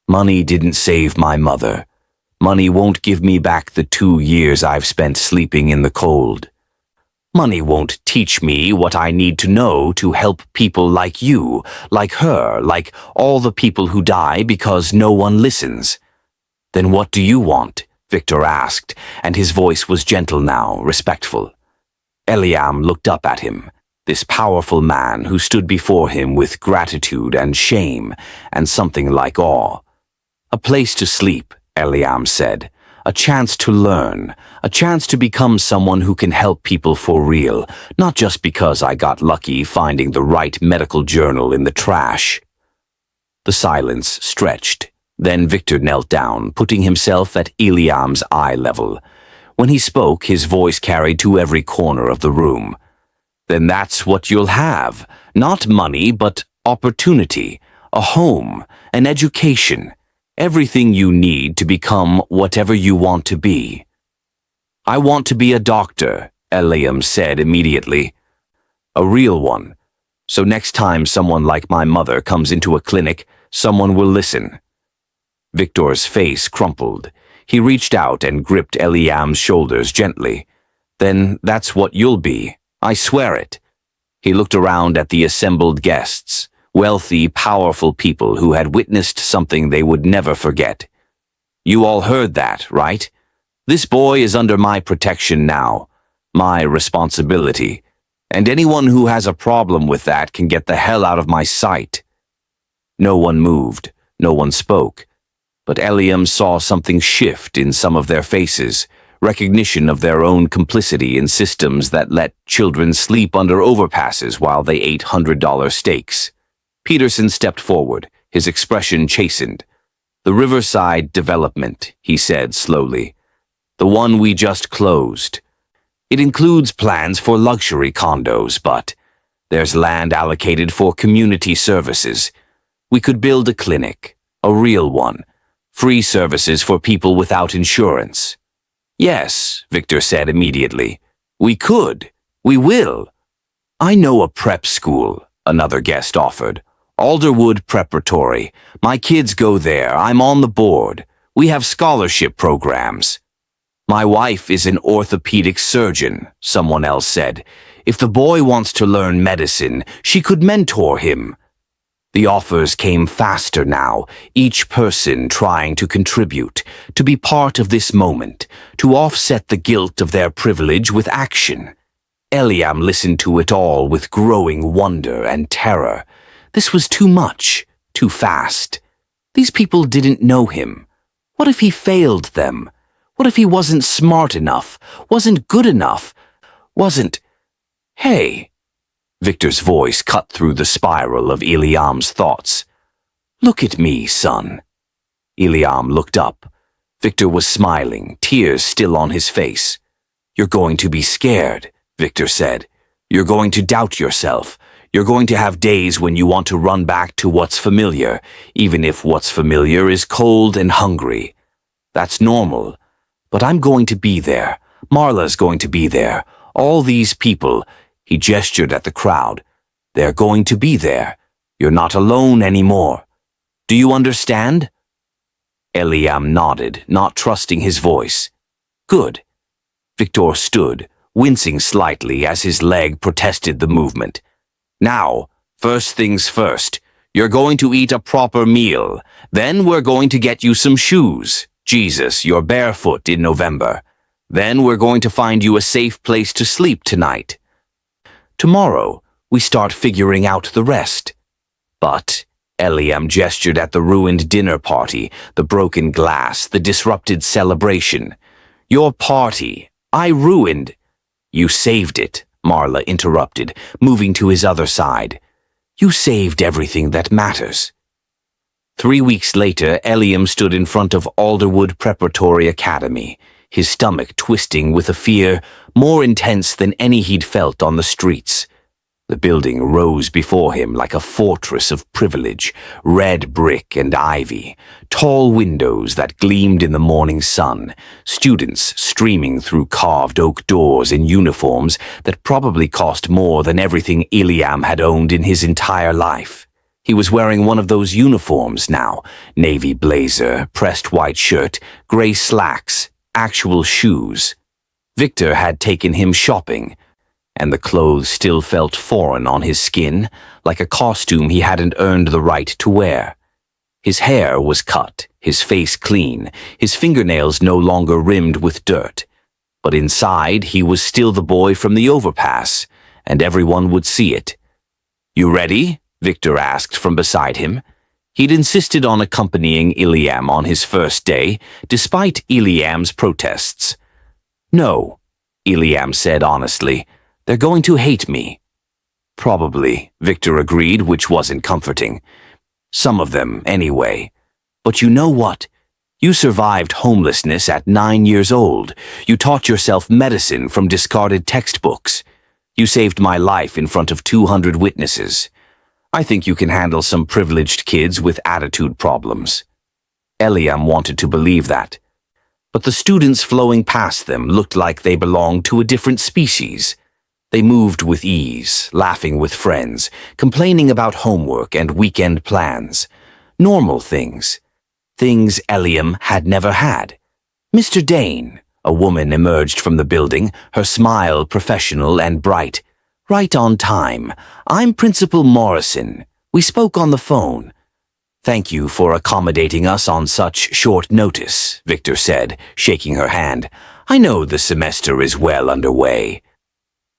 "Money didn't save my mother. Money won't give me back the 2 years I've spent sleeping in the cold. Money won't teach me what I need to know to help people like you, like her, like all the people who die because no one listens." "Then what do you want?" Victor asked, and his voice was gentle now, respectful. Eliam looked up at him, this powerful man who stood before him with gratitude and shame and something like awe. "A place to sleep," Eliam said. "A chance to learn, a chance to become someone who can help people for real, not just because I got lucky finding the right medical journal in the trash." The silence stretched. Then Victor knelt down, putting himself at Eliam's eye level. When he spoke, his voice carried to every corner of the room. "Then that's what you'll have. Not money, but opportunity, a home, an education. Everything you need to become whatever you want to be." "I want to be a doctor," Eliam said immediately. "A real one. So next time someone like my mother comes into a clinic, someone will listen." Victor's face crumpled. He reached out and gripped Eliam's shoulders gently. "Then that's what you'll be. I swear it." He looked around at the assembled guests, wealthy, powerful people who had witnessed something they would never forget. You all heard that, right? This boy is under my protection now, my responsibility, and anyone who has a problem with that can get the hell out of my sight. No one moved, no one spoke, but Eliam saw something shift in some of their faces, recognition of their own complicity in systems that let children sleep under overpasses while they ate $100 steaks. Peterson stepped forward, his expression chastened. "The Riverside development," he said slowly. "The one we just closed. It includes plans for luxury condos, but there's land allocated for community services. We could build a clinic, a real one, free services for people without insurance." "Yes," Victor said immediately. "We could. We will." "I know a prep school," another guest offered. "Alderwood Preparatory. My kids go there. I'm on the board. We have scholarship programs." "My wife is an orthopedic surgeon," someone else said. "If the boy wants to learn medicine, she could mentor him." The offers came faster now, each person trying to contribute, to be part of this moment, to offset the guilt of their privilege with action. Eliam listened to it all with growing wonder and terror. This was too much, too fast. These people didn't know him. What if he failed them? What if he wasn't smart enough, wasn't good enough, wasn't... "Hey," Victor's voice cut through the spiral of Eliam's thoughts. "Look at me, son." Eliam looked up. Victor was smiling, tears still on his face. "You're going to be scared," Victor said. "You're going to doubt yourself. You're going to have days when you want to run back to what's familiar, even if what's familiar is cold and hungry. That's normal. But I'm going to be there. Marla's going to be there. All these people," he gestured at the crowd, "they're going to be there. You're not alone anymore. Do you understand?" Eliam nodded, not trusting his voice. "Good." Victor stood, wincing slightly as his leg protested the movement. "Now, first things first. You're going to eat a proper meal. Then we're going to get you some shoes. Jesus, you're barefoot in November. Then we're going to find you a safe place to sleep tonight. Tomorrow, we start figuring out the rest." But Eliam gestured at the ruined dinner party, the broken glass, the disrupted celebration. "Your party. I ruined—" "You saved it," Marla interrupted, moving to his other side. "You saved everything that matters." 3 weeks later, Eliam stood in front of Alderwood Preparatory Academy, his stomach twisting with a fear more intense than any he'd felt on the streets. The building rose before him like a fortress of privilege, red brick and ivy, tall windows that gleamed in the morning sun, students streaming through carved oak doors in uniforms that probably cost more than everything Eliam had owned in his entire life. He was wearing one of those uniforms now, navy blazer, pressed white shirt, gray slacks, actual shoes. Victor had taken him shopping, and the clothes still felt foreign on his skin, like a costume he hadn't earned the right to wear. His hair was cut, his face clean, his fingernails no longer rimmed with dirt. But inside, he was still the boy from the overpass, and everyone would see it. "You ready?" Victor asked from beside him. He'd insisted on accompanying Eliam on his first day, despite Eliam's protests. "No," Eliam said honestly. "They're going to hate me." "Probably," Victor agreed, which wasn't comforting. "Some of them, anyway. But you know what? You survived homelessness at 9 years old. You taught yourself medicine from discarded textbooks. You saved my life in front of 200 witnesses. I think you can handle some privileged kids with attitude problems." Eliam wanted to believe that. But the students flowing past them looked like they belonged to a different species. They moved with ease, laughing with friends, complaining about homework and weekend plans. Normal things. Things Eliam had never had. "Mr. Dane," a woman emerged from the building, her smile professional and bright. Right on time. I'm Principal Morrison. We spoke on the phone. Thank you for accommodating us on such short notice, Victor said, shaking her hand. I know the semester is well underway.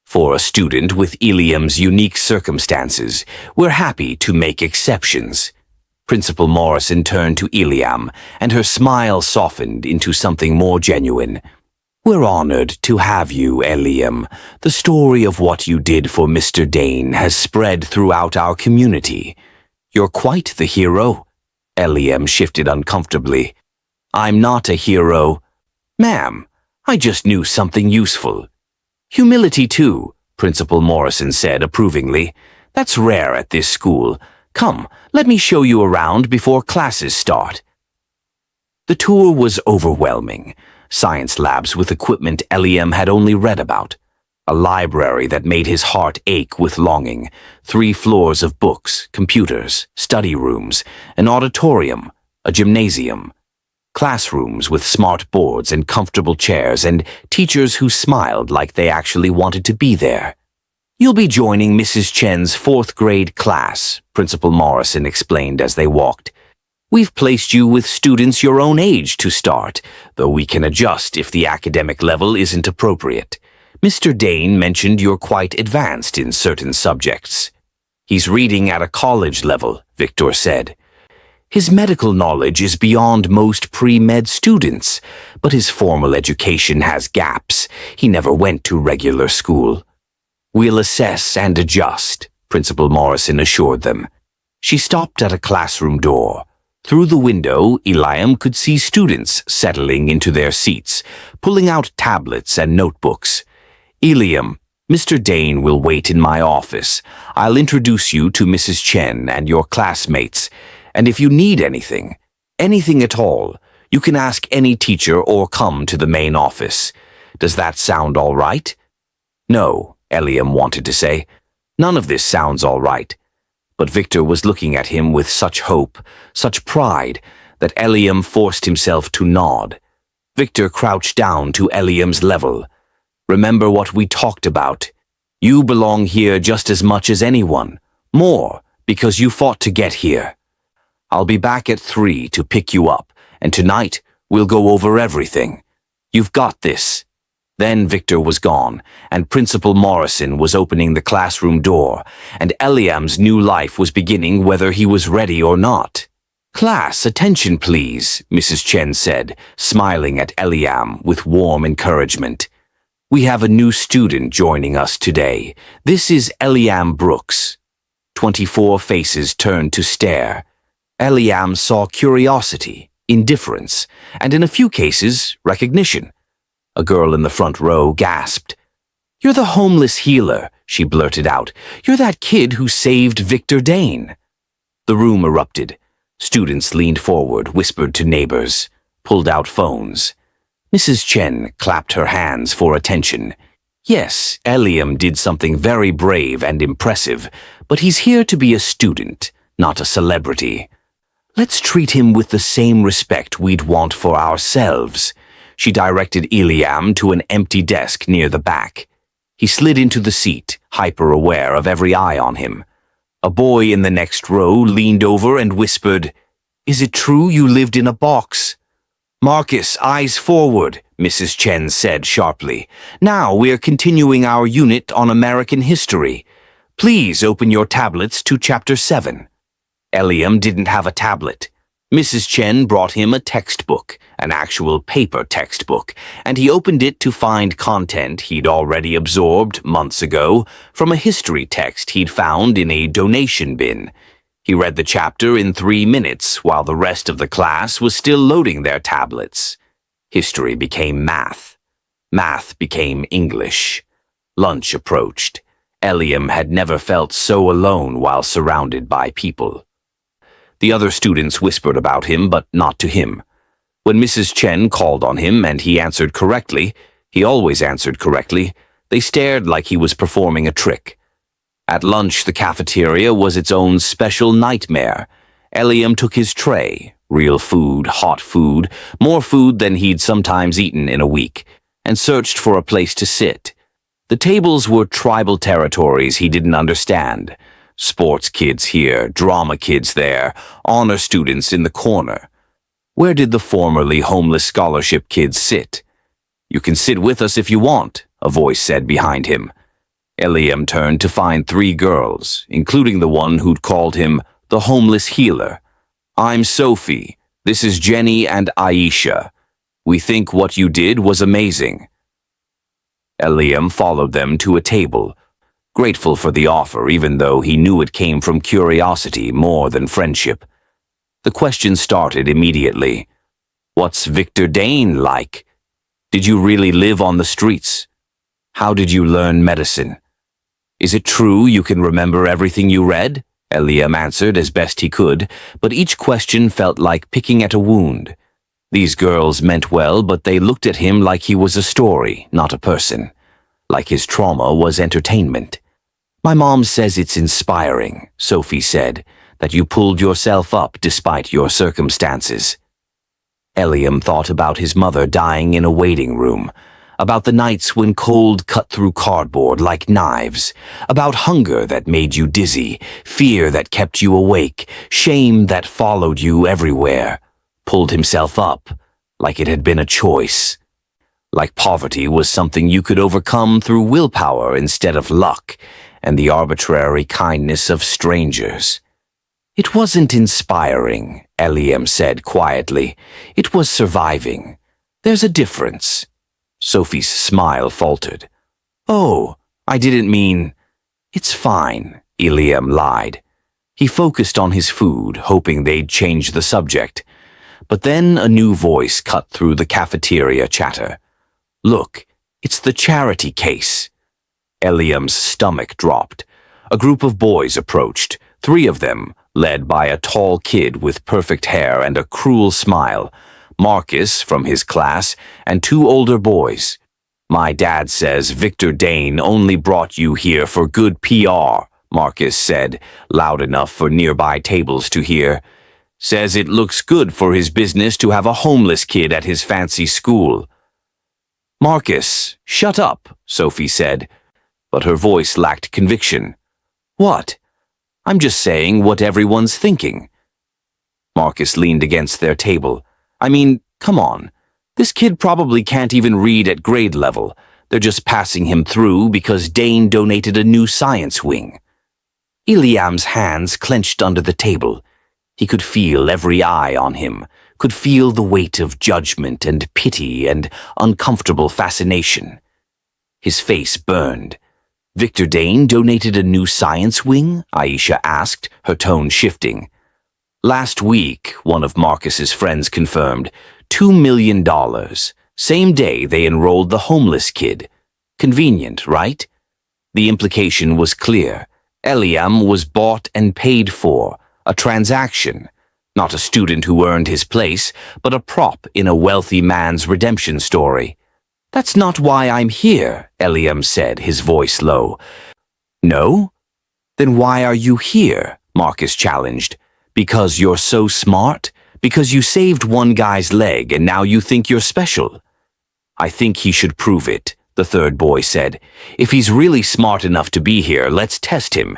For a student with Eliam's unique circumstances, we're happy to make exceptions. Principal Morrison turned to Eliam, and her smile softened into something more genuine. We're honored to have you, Eliam. The story of what you did for Mr. Dane has spread throughout our community. You're quite the hero. Eliam shifted uncomfortably. I'm not a hero. Ma'am, I just knew something useful. Humility, too, Principal Morrison said approvingly. That's rare at this school. Come, let me show you around before classes start. The tour was overwhelming. Science labs with equipment Eliam had only read about. A library that made his heart ache with longing. 3 floors of books, computers, study rooms, an auditorium, a gymnasium. Classrooms with smart boards and comfortable chairs and teachers who smiled like they actually wanted to be there. You'll be joining Mrs. Chen's 4th grade class, Principal Morrison explained as they walked. We've placed you with students your own age to start, though we can adjust if the academic level isn't appropriate. Mr. Dane mentioned you're quite advanced in certain subjects. He's reading at a college level, Victor said. His medical knowledge is beyond most pre-med students, but his formal education has gaps. He never went to regular school. We'll assess and adjust, Principal Morrison assured them. She stopped at a classroom door. Through the window, Eliam could see students settling into their seats, pulling out tablets and notebooks. Eliam, Mr. Dane will wait in my office. I'll introduce you to Mrs. Chen and your classmates. And if you need anything at all, you can ask any teacher or come to the main office. Does that sound all right? No, Eliam wanted to say. None of this sounds all right. But Victor was looking at him with such hope, such pride, that Eliam forced himself to nod. Victor crouched down to Eliam's level. Remember what we talked about. You belong here just as much as anyone. More, because you fought to get here. I'll be back at 3 to pick you up, and tonight we'll go over everything. You've got this. Then Victor was gone, and Principal Morrison was opening the classroom door, and Eliam's new life was beginning whether he was ready or not. Class, attention please, Mrs. Chen said, smiling at Eliam with warm encouragement. We have a new student joining us today. This is Eliam Brooks. 24 faces turned to stare. Eliam saw curiosity, indifference, and in a few cases, recognition. A girl in the front row gasped. You're the homeless healer, she blurted out. You're that kid who saved Victor Dane. The room erupted. Students leaned forward, whispered to neighbors, pulled out phones. Mrs. Chen clapped her hands for attention. Yes, Eliam did something very brave and impressive, but he's here to be a student, not a celebrity. Let's treat him with the same respect we'd want for ourselves. She directed Eliam to an empty desk near the back. He slid into the seat, hyper-aware of every eye on him. A boy in the next row leaned over and whispered, Is it true you lived in a box? Marcus, eyes forward, Mrs. Chen said sharply. Now we're continuing our unit on American history. Please open your tablets to Chapter 7. Eliam didn't have a tablet. Mrs. Chen brought him a textbook, an actual paper textbook, and he opened it to find content he'd already absorbed months ago from a history text he'd found in a donation bin. He read the chapter in 3 minutes while the rest of the class was still loading their tablets. History became math. Math became English. Lunch approached. Eliam had never felt so alone while surrounded by people. The other students whispered about him, but not to him. When Mrs. Chen called on him and he answered correctly, he always answered correctly, they stared like he was performing a trick. At lunch, the cafeteria was its own special nightmare. Eliam took his tray, real food, hot food, more food than he'd sometimes eaten in a week, and searched for a place to sit. The tables were tribal territories he didn't understand. Sports kids here, drama kids there, honor students in the corner. Where did the formerly homeless scholarship kids sit? "You can sit with us if you want," a voice said behind him. Eliam turned to find 3 girls, including the one who'd called him the homeless healer. "I'm Sophie. This is Jenny and Aisha. We think what you did was amazing." Eliam followed them to a table, grateful for the offer even though he knew it came from curiosity more than friendship. The question started immediately. "What's Victor Dane like? Did you really live on the streets? How did you learn medicine? Is it true you can remember everything you read?" Eliam answered as best he could, but each question felt like picking at a wound. These girls meant well, but they looked at him like he was a story, not a person. Like his trauma was entertainment. "My mom says it's inspiring," Sophie said, "that you pulled yourself up despite your circumstances." Eliam thought about his mother dying in a waiting room, about the nights when cold cut through cardboard like knives, about hunger that made you dizzy, fear that kept you awake, shame that followed you everywhere. Pulled himself up, like it had been a choice. Like poverty was something you could overcome through willpower instead of luck, and the arbitrary kindness of strangers. "It wasn't inspiring," Eliam said quietly. "It was surviving. There's a difference." Sophie's smile faltered. "Oh, I didn't mean—" "It's fine," Eliam lied. He focused on his food, hoping they'd change the subject. But then a new voice cut through the cafeteria chatter. "Look, it's the charity case." Eliam's stomach dropped. A group of boys approached, 3 of them, led by a tall kid with perfect hair and a cruel smile. Marcus, from his class, and 2 older boys. "My dad says Victor Dane only brought you here for good PR," Marcus said, loud enough for nearby tables to hear. "Says it looks good for his business to have a homeless kid at his fancy school." "Marcus, shut up," Sophie said, but her voice lacked conviction. "What? I'm just saying what everyone's thinking." Marcus leaned against their table. "I mean, come on. This kid probably can't even read at grade level. They're just passing him through because Dane donated a new science wing." Eliam's hands clenched under the table. He could feel every eye on him, could feel the weight of judgment and pity and uncomfortable fascination. His face burned. "Victor Dane donated a new science wing?" Aisha asked, her tone shifting. "Last week," one of Marcus's friends confirmed, $2 million. Same day they enrolled the homeless kid. Convenient, right? The implication was clear. Eliam was bought and paid for, a transaction. Not a student who earned his place, but a prop in a wealthy man's redemption story. "That's not why I'm here," Eliam said, his voice low. "No? Then why are you here?" Marcus challenged. "Because you're so smart? Because you saved one guy's leg and now you think you're special?" "I think he should prove it," the 3rd boy said. "If he's really smart enough to be here, let's test him.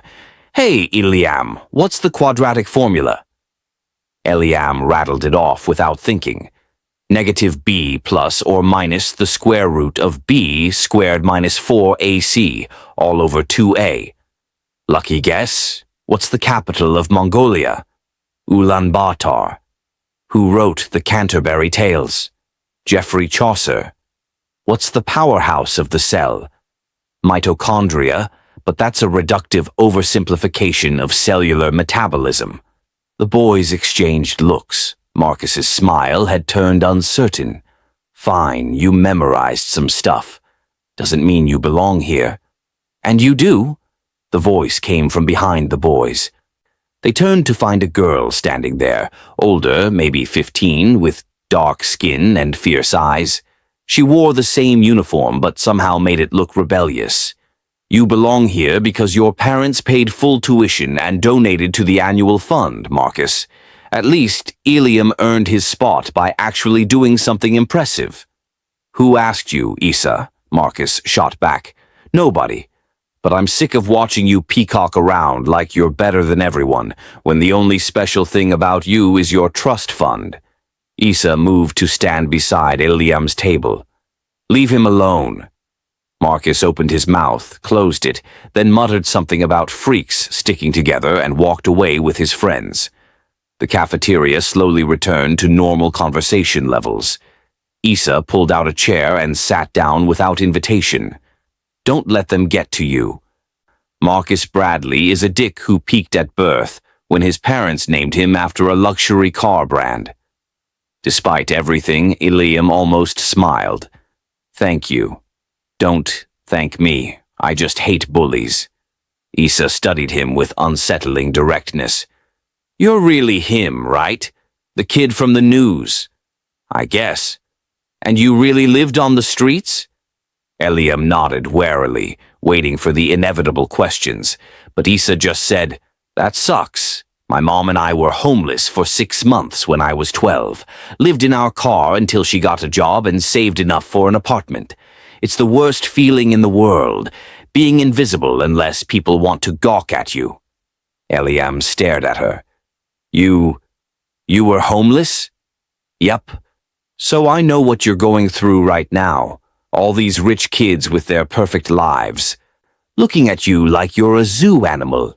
Hey, Eliam, what's the quadratic formula?" Eliam rattled it off without thinking. -b plus or minus the square root of b squared minus 4ac, all over 2a. Lucky guess? What's the capital of Mongolia? Ulaanbaatar. Who wrote the Canterbury Tales? Geoffrey Chaucer. What's the powerhouse of the cell? Mitochondria, but that's a reductive oversimplification of cellular metabolism. The boys exchanged looks. Marcus's smile had turned uncertain. "Fine, you memorized some stuff. Doesn't mean you belong here." "And you do?" The voice came from behind the boys. They turned to find a girl standing there, older, maybe 15, with dark skin and fierce eyes. She wore the same uniform but somehow made it look rebellious. "You belong here because your parents paid full tuition and donated to the annual fund, Marcus. At least, Eliam earned his spot by actually doing something impressive." "Who asked you, Issa?" Marcus shot back. Nobody. But I'm sick of watching you peacock around like you're better than everyone, when the only special thing about you is your trust fund. Issa moved to stand beside Eliam's table. Leave him alone. Marcus opened his mouth, closed it, then muttered something about freaks sticking together and walked away with his friends. The cafeteria slowly returned to normal conversation levels. Issa pulled out a chair and sat down without invitation. Don't let them get to you. Marcus Bradley is a dick who peaked at birth when his parents named him after a luxury car brand. Despite everything, Eliam almost smiled. Thank you. Don't thank me. I just hate bullies. Issa studied him with unsettling directness. You're really him, right? The kid from the news. I guess. And you really lived on the streets? Eliam nodded warily, waiting for the inevitable questions, but Issa just said, That sucks. My mom and I were homeless for 6 months when I was 12, lived in our car until she got a job and saved enough for an apartment. It's the worst feeling in the world, being invisible unless people want to gawk at you. Eliam stared at her. You were homeless? Yep. So I know what you're going through right now. All these rich kids with their perfect lives. Looking at you like you're a zoo animal.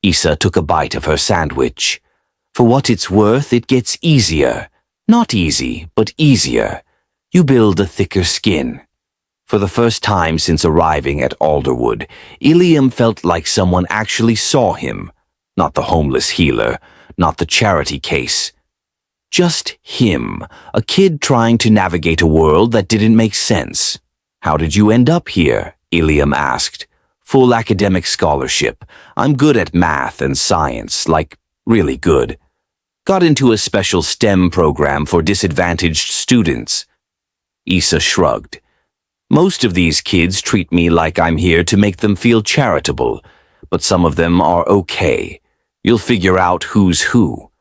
Issa took a bite of her sandwich. For what it's worth, it gets easier. Not easy, but easier. You build a thicker skin. For the first time since arriving at Alderwood, Eliam felt like someone actually saw him. Not the homeless healer, not the charity case. Just him, a kid trying to navigate a world that didn't make sense. How did you end up here? Eliam asked. Full academic scholarship. I'm good at math and science, like really good. Got into a special STEM program for disadvantaged students. Issa shrugged. Most of these kids treat me like I'm here to make them feel charitable, but some of them are okay. You'll figure out who's who.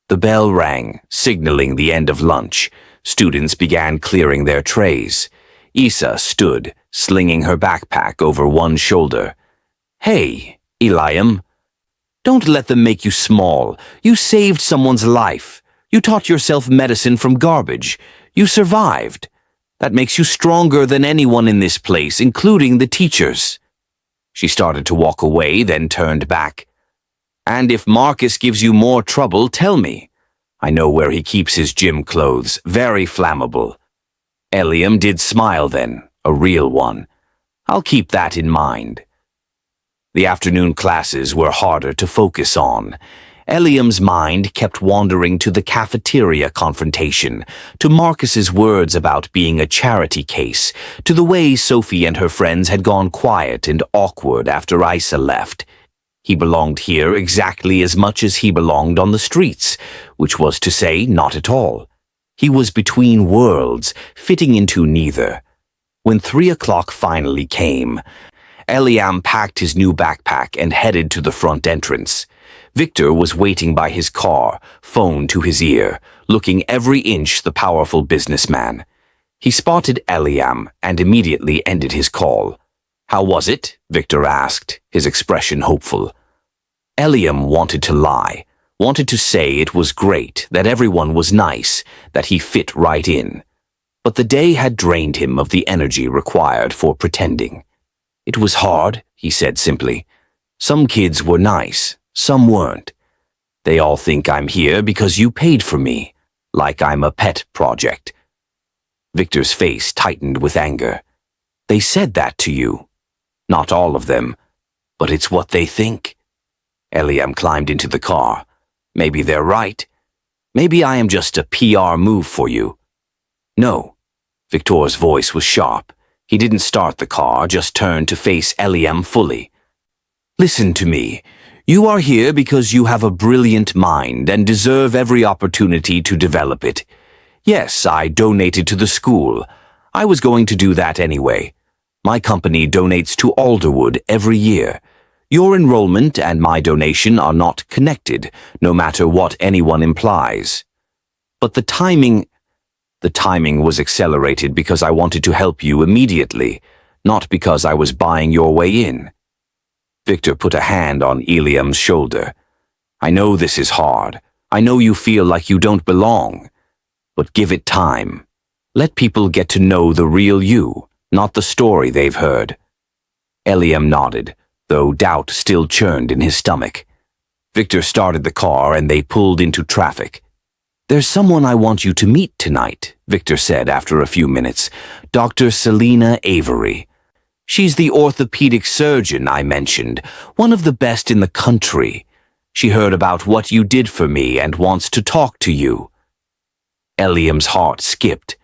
The bell rang, signaling the end of lunch. Students began clearing their trays. Issa stood, slinging her backpack over one shoulder. Hey, Eliam. Don't let them make you small. You saved someone's life. You taught yourself medicine from garbage. You survived. That makes you stronger than anyone in this place, including the teachers. She started to walk away, then turned back. And if Marcus gives you more trouble, tell me. I know where he keeps his gym clothes, very flammable. Eliam did smile then, a real one. I'll keep that in mind. The afternoon classes were harder to focus on. Eliam's mind kept wandering to the cafeteria confrontation, to Marcus's words about being a charity case, to the way Sophie and her friends had gone quiet and awkward after Issa left. He belonged here exactly as much as he belonged on the streets, which was to say, not at all. He was between worlds, fitting into neither. When 3 o'clock finally came, Eliam packed his new backpack and headed to the front entrance. Victor was waiting by his car, phone to his ear, looking every inch the powerful businessman. He spotted Eliam and immediately ended his call. How was it? Victor asked, his expression hopeful. Eliam wanted to lie, wanted to say it was great, that everyone was nice, that he fit right in. But the day had drained him of the energy required for pretending. It was hard, he said simply. Some kids were nice, some weren't. They all think I'm here because you paid for me, like I'm a pet project. Victor's face tightened with anger. They said that to you. Not all of them, but it's what they think. Eliam climbed into the car. Maybe they're right. Maybe I am just a PR move for you. No. Victor's voice was sharp. He didn't start the car, just turned to face Eliam fully. Listen to me. You are here because you have a brilliant mind and deserve every opportunity to develop it. Yes, I donated to the school. I was going to do that anyway. My company donates to Alderwood every year. Your enrollment and my donation are not connected, no matter what anyone implies. But the timing was accelerated because I wanted to help you immediately, not because I was buying your way in." Victor put a hand on Eliam's shoulder. "I know this is hard. I know you feel like you don't belong. But give it time. Let people get to know the real you, not the story they've heard." Eliam nodded, though doubt still churned in his stomach. Victor started the car and they pulled into traffic. "There's someone I want you to meet tonight," Victor said after a few minutes. "Dr. Selina Avery. She's the orthopedic surgeon I mentioned, one of the best in the country. She heard about what you did for me and wants to talk to you." Eliam's heart skipped.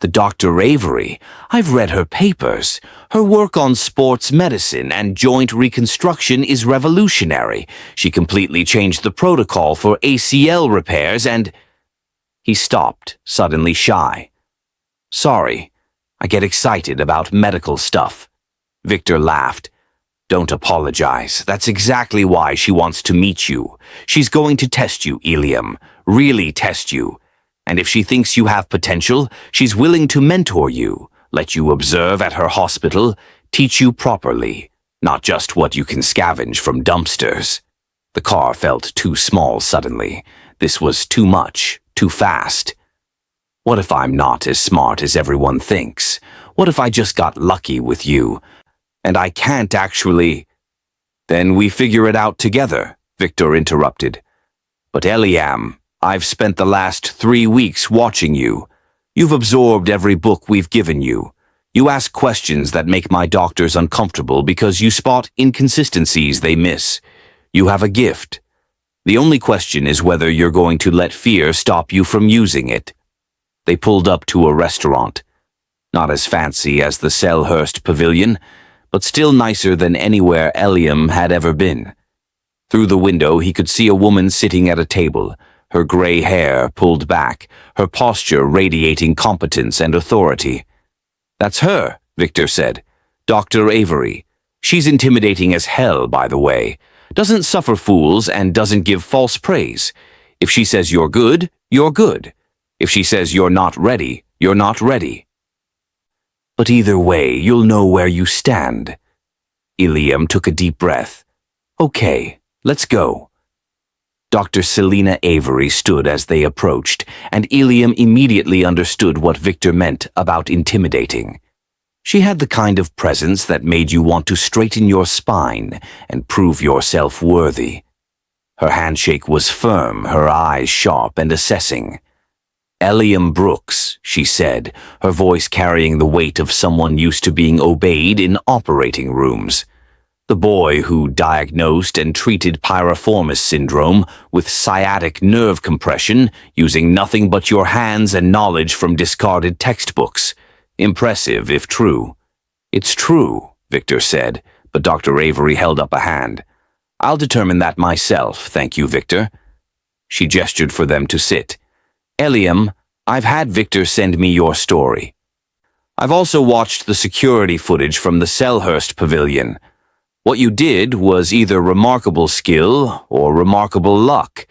"The Dr. Avery, I've read her papers. Her work on sports medicine and joint reconstruction is revolutionary. She completely changed the protocol for ACL repairs and—" He stopped, suddenly shy. "Sorry, I get excited about medical stuff." Victor laughed. "Don't apologize. That's exactly why she wants to meet you. She's going to test you, Eliam. Really test you. And if she thinks you have potential, she's willing to mentor you, let you observe at her hospital, teach you properly, not just what you can scavenge from dumpsters." The car felt too small suddenly. This was too much, too fast. What if I'm not as smart as everyone thinks? What if I just got lucky with you? And I can't actually— "Then we figure it out together," Victor interrupted. "But Eliam, I've spent the last 3 weeks watching you. You've absorbed every book we've given you. You ask questions that make my doctors uncomfortable because you spot inconsistencies they miss. You have a gift. The only question is whether you're going to let fear stop you from using it." They pulled up to a restaurant. Not as fancy as the Selhurst Pavilion, but still nicer than anywhere Eliam had ever been. Through the window he could see a woman sitting at a table, her gray hair pulled back, her posture radiating competence and authority. "That's her," Victor said. "Dr. Avery. She's intimidating as hell, by the way. Doesn't suffer fools and doesn't give false praise. If she says you're good, you're good. If she says you're not ready, you're not ready. But either way, you'll know where you stand." Eliam took a deep breath. "Okay, let's go." Dr. Selina Avery stood as they approached, and Eliam immediately understood what Victor meant about intimidating. She had the kind of presence that made you want to straighten your spine and prove yourself worthy. Her handshake was firm, her eyes sharp and assessing. "Eliam Brooks," she said, her voice carrying the weight of someone used to being obeyed in operating rooms. "The boy who diagnosed and treated piriformis syndrome with sciatic nerve compression using nothing but your hands and knowledge from discarded textbooks. Impressive, if true." "It's true," Victor said, but Dr. Avery held up a hand. "I'll determine that myself, thank you, Victor." She gestured for them to sit. "Eliam, I've had Victor send me your story. I've also watched the security footage from the Selhurst Pavilion. What you did was either remarkable skill or remarkable luck.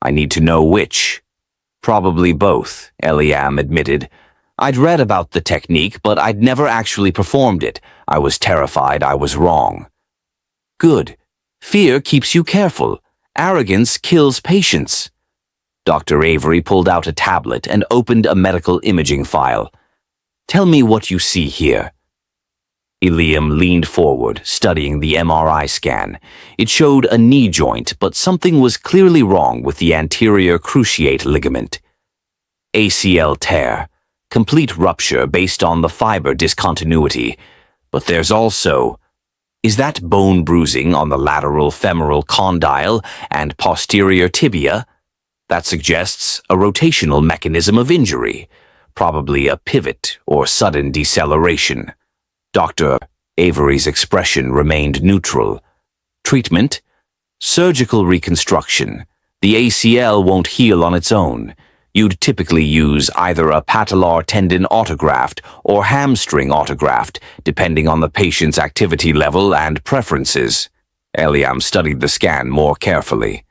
I need to know which." "Probably both," Eliam admitted. "I'd read about the technique, but I'd never actually performed it. I was terrified I was wrong." "Good. Fear keeps you careful. Arrogance kills patience." Dr. Avery pulled out a tablet and opened a medical imaging file. "Tell me what you see here." Eliam leaned forward, studying the MRI scan. It showed a knee joint, but something was clearly wrong with the anterior cruciate ligament. ACL tear. Complete rupture based on the fiber discontinuity. But there's also— Is that bone bruising on the lateral femoral condyle and posterior tibia? That suggests a rotational mechanism of injury, probably a pivot or sudden deceleration. Dr. Avery's expression remained neutral. "Treatment? Surgical reconstruction. The ACL won't heal on its own. You'd typically use either a patellar tendon autograft or hamstring autograft, depending on the patient's activity level and preferences." Eliam studied the scan more carefully.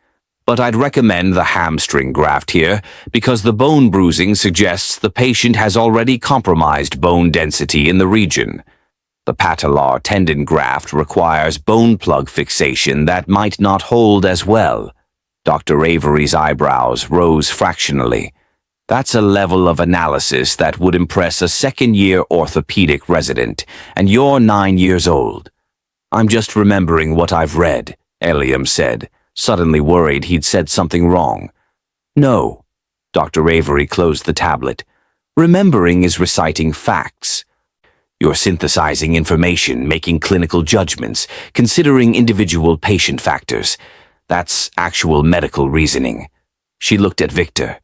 "But I'd recommend the hamstring graft here because the bone bruising suggests the patient has already compromised bone density in the region. The patellar tendon graft requires bone plug fixation that might not hold as well. Dr. Avery's eyebrows rose fractionally. That's a level of analysis that would impress a second-year orthopedic resident, and you're 9 years old. I'm just remembering what I've read, Eliam said, suddenly worried he'd said something wrong. No. Dr. Avery closed the tablet. Remembering is reciting facts. You're synthesizing information, making clinical judgments, considering individual patient factors. That's actual medical reasoning. She looked at Victor.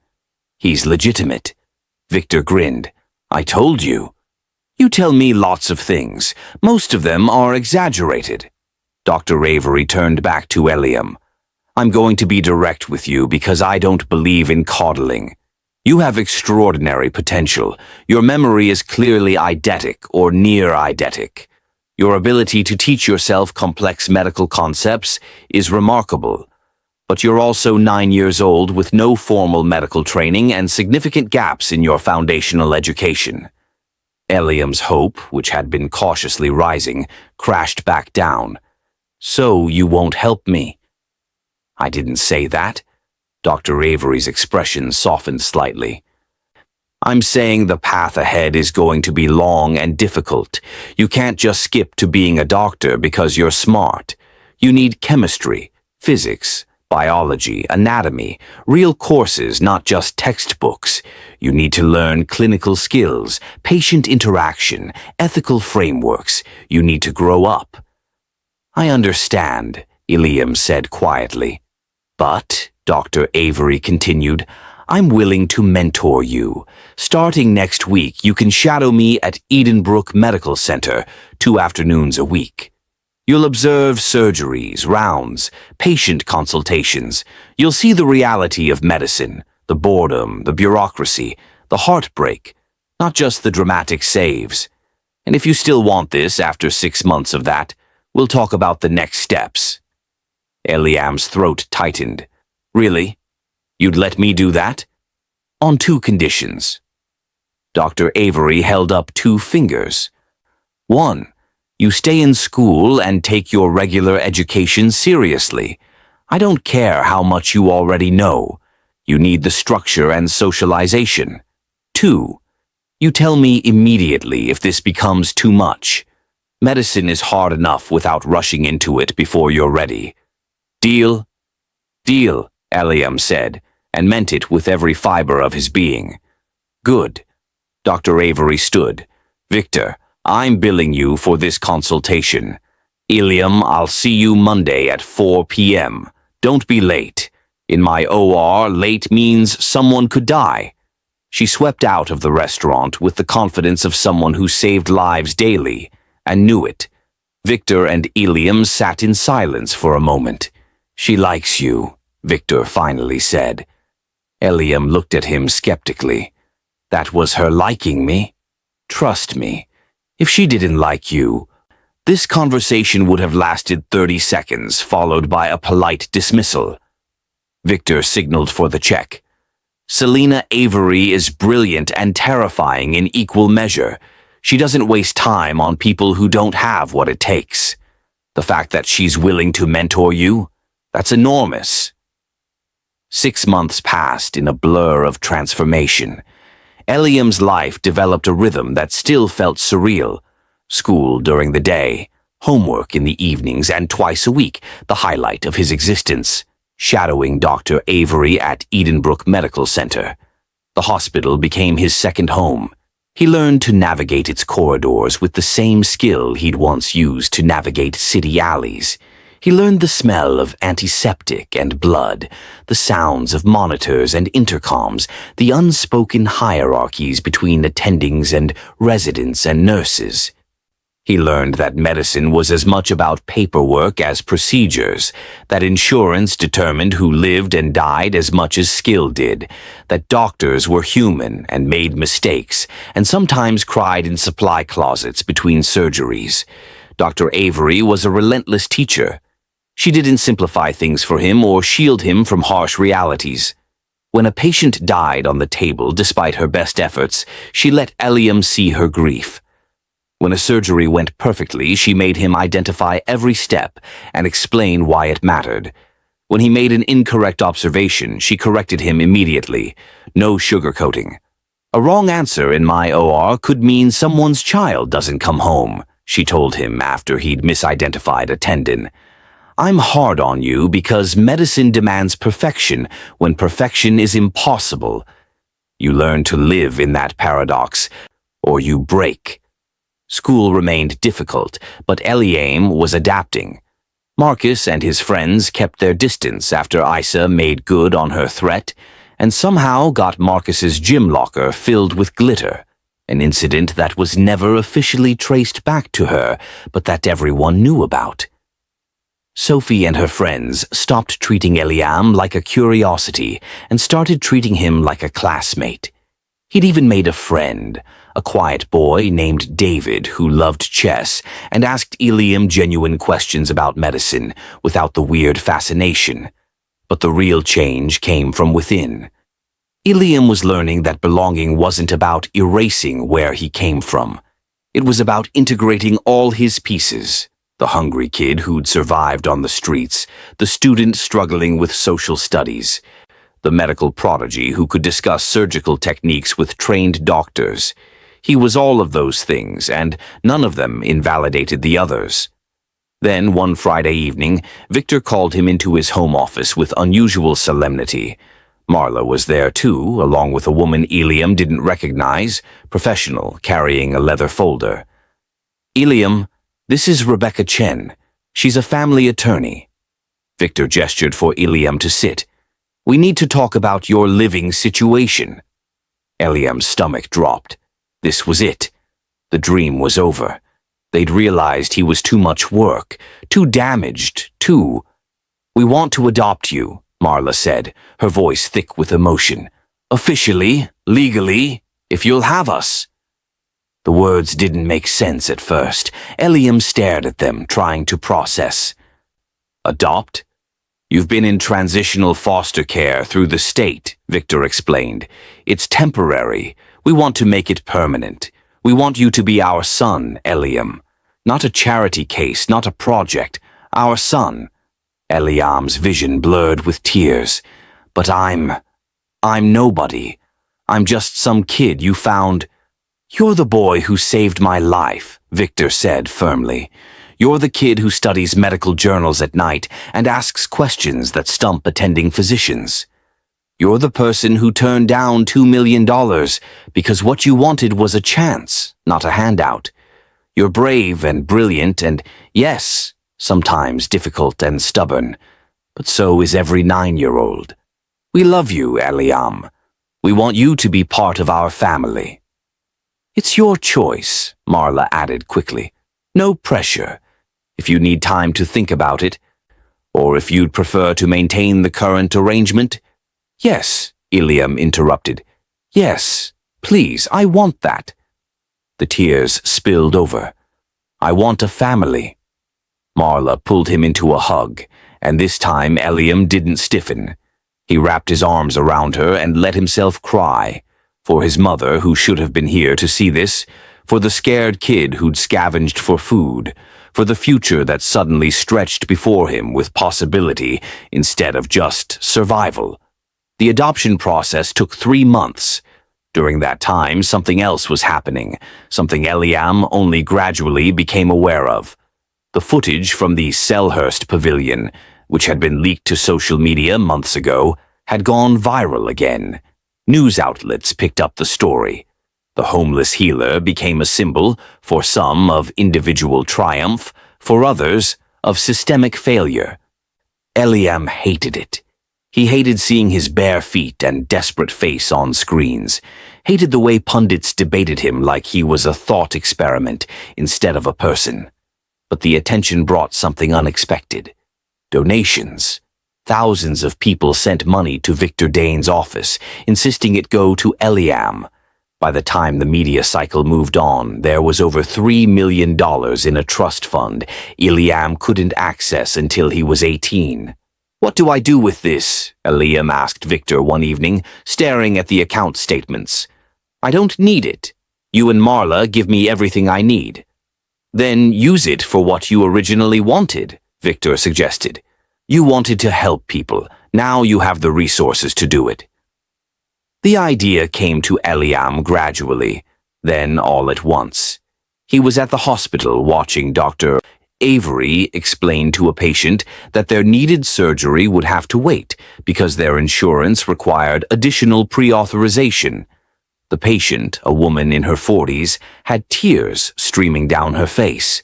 He's legitimate. Victor grinned. I told you. You tell me lots of things. Most of them are exaggerated. Dr. Avery turned back to Eliam. I'm going to be direct with you because I don't believe in coddling. You have extraordinary potential. Your memory is clearly eidetic or near eidetic. Your ability to teach yourself complex medical concepts is remarkable. But you're also 9 years old with no formal medical training and significant gaps in your foundational education. Eliam's hope, which had been cautiously rising, crashed back down. So you won't help me? I didn't say that. Dr. Avery's expression softened slightly. I'm saying the path ahead is going to be long and difficult. You can't just skip to being a doctor because you're smart. You need chemistry, physics, biology, anatomy, real courses, not just textbooks. You need to learn clinical skills, patient interaction, ethical frameworks. You need to grow up. I understand, Eliam said quietly. But, Dr. Avery continued, I'm willing to mentor you. Starting next week, you can shadow me at Edenbrook Medical Center 2 afternoons a week. You'll observe surgeries, rounds, patient consultations. You'll see the reality of medicine, the boredom, the bureaucracy, the heartbreak, not just the dramatic saves. And if you still want this after 6 months of that, we'll talk about the next steps. Eliam's throat tightened. Really? You'd let me do that? On 2 conditions. Dr. Avery held up 2 fingers. 1. You stay in school and take your regular education seriously. I don't care how much you already know. You need the structure and socialization. 2. You tell me immediately if this becomes too much. Medicine is hard enough without rushing into it before you're ready. Deal? Deal, Eliam said, and meant it with every fiber of his being. Good. Dr. Avery stood. Victor, I'm billing you for this consultation. Eliam, I'll see you Monday at 4 p.m. Don't be late. In my OR, late means someone could die. She swept out of the restaurant with the confidence of someone who saved lives daily, and knew it. Victor and Eliam sat in silence for a moment. She likes you, Victor finally said. Eliam looked at him skeptically. That was her liking me? Trust me. If she didn't like you, this conversation would have lasted 30 seconds, followed by a polite dismissal. Victor signaled for the check. Selena Avery is brilliant and terrifying in equal measure. She doesn't waste time on people who don't have what it takes. The fact that she's willing to mentor you, that's enormous. 6 months passed in a blur of transformation. Eliam's life developed a rhythm that still felt surreal. School during the day, homework in the evenings, and twice a week, the highlight of his existence, shadowing Dr. Avery at Edenbrook Medical Center. The hospital became his second home. He learned to navigate its corridors with the same skill he'd once used to navigate city alleys. He learned the smell of antiseptic and blood, the sounds of monitors and intercoms, the unspoken hierarchies between attendings and residents and nurses. He learned that medicine was as much about paperwork as procedures, that insurance determined who lived and died as much as skill did, that doctors were human and made mistakes, and sometimes cried in supply closets between surgeries. Dr. Avery was a relentless teacher. She didn't simplify things for him or shield him from harsh realities. When a patient died on the table despite her best efforts, she let Eliam see her grief. When a surgery went perfectly, she made him identify every step and explain why it mattered. When he made an incorrect observation, she corrected him immediately. No sugarcoating. A wrong answer in my OR could mean someone's child doesn't come home, she told him after he'd misidentified a tendon. I'm hard on you because medicine demands perfection when perfection is impossible. You learn to live in that paradox, or you break. School remained difficult, but Eliam was adapting. Marcus and his friends kept their distance after Isa made good on her threat, and somehow got Marcus's gym locker filled with glitter, an incident that was never officially traced back to her, but that everyone knew about. Sophie and her friends stopped treating Eliam like a curiosity and started treating him like a classmate. He'd even made a friend, a quiet boy named David who loved chess and asked Eliam genuine questions about medicine without the weird fascination. But the real change came from within. Eliam was learning that belonging wasn't about erasing where he came from. It was about integrating all his pieces. The hungry kid who'd survived on the streets, the student struggling with social studies, the medical prodigy who could discuss surgical techniques with trained doctors. He was all of those things, and none of them invalidated the others. Then, one Friday evening, Victor called him into his home office with unusual solemnity. Marla was there too, along with a woman Eliam didn't recognize, professional, carrying a leather folder. Eliam, this is Rebecca Chen. She's a family attorney. Victor gestured for Eliam to sit. We need to talk about your living situation. Eliam's stomach dropped. This was it. The dream was over. They'd realized he was too much work, too damaged, too... We want to adopt you, Marla said, her voice thick with emotion. Officially, legally, if you'll have us. The words didn't make sense at first. Eliam stared at them, trying to process. Adopt? You've been in transitional foster care through the state, Victor explained. It's temporary. We want to make it permanent. We want you to be our son, Eliam. Not a charity case, not a project. Our son. Eliam's vision blurred with tears. But I'm nobody. I'm just some kid you found. You're the boy who saved my life, Victor said firmly. You're the kid who studies medical journals at night and asks questions that stump attending physicians. You're the person who turned down $2 million because what you wanted was a chance, not a handout. You're brave and brilliant and, yes, sometimes difficult and stubborn, but so is every 9-year-old. We love you, Eliam. We want you to be part of our family. It's your choice, Marla added quickly. No pressure. If you need time to think about it, or if you'd prefer to maintain the current arrangement. Yes, Eliam interrupted. Yes, please, I want that. The tears spilled over. I want a family. Marla pulled him into a hug, and this time Eliam didn't stiffen. He wrapped his arms around her and let himself cry. For his mother, who should have been here to see this, for the scared kid who'd scavenged for food, for the future that suddenly stretched before him with possibility instead of just survival. The adoption process took 3 months. During that time, something else was happening, something Eliam only gradually became aware of. The footage from the Selhurst Pavilion, which had been leaked to social media months ago, had gone viral again. News outlets picked up the story. The homeless healer became a symbol, for some, of individual triumph, for others, of systemic failure. Eliam hated it. He hated seeing his bare feet and desperate face on screens, hated the way pundits debated him like he was a thought experiment instead of a person. But the attention brought something unexpected. Donations. Thousands of people sent money to Victor Dane's office, insisting it go to Eliam. By the time the media cycle moved on, there was over $3 million in a trust fund Eliam couldn't access until he was 18. What do I do with this? Eliam asked Victor one evening, staring at the account statements. I don't need it. You and Marla give me everything I need. Then use it for what you originally wanted, Victor suggested. You wanted to help people. Now you have the resources to do it. The idea came to Eliam gradually, then all at once. He was at the hospital watching Dr. Avery explain to a patient that their needed surgery would have to wait because their insurance required additional pre-authorization. The patient, a woman in her 40s, had tears streaming down her face.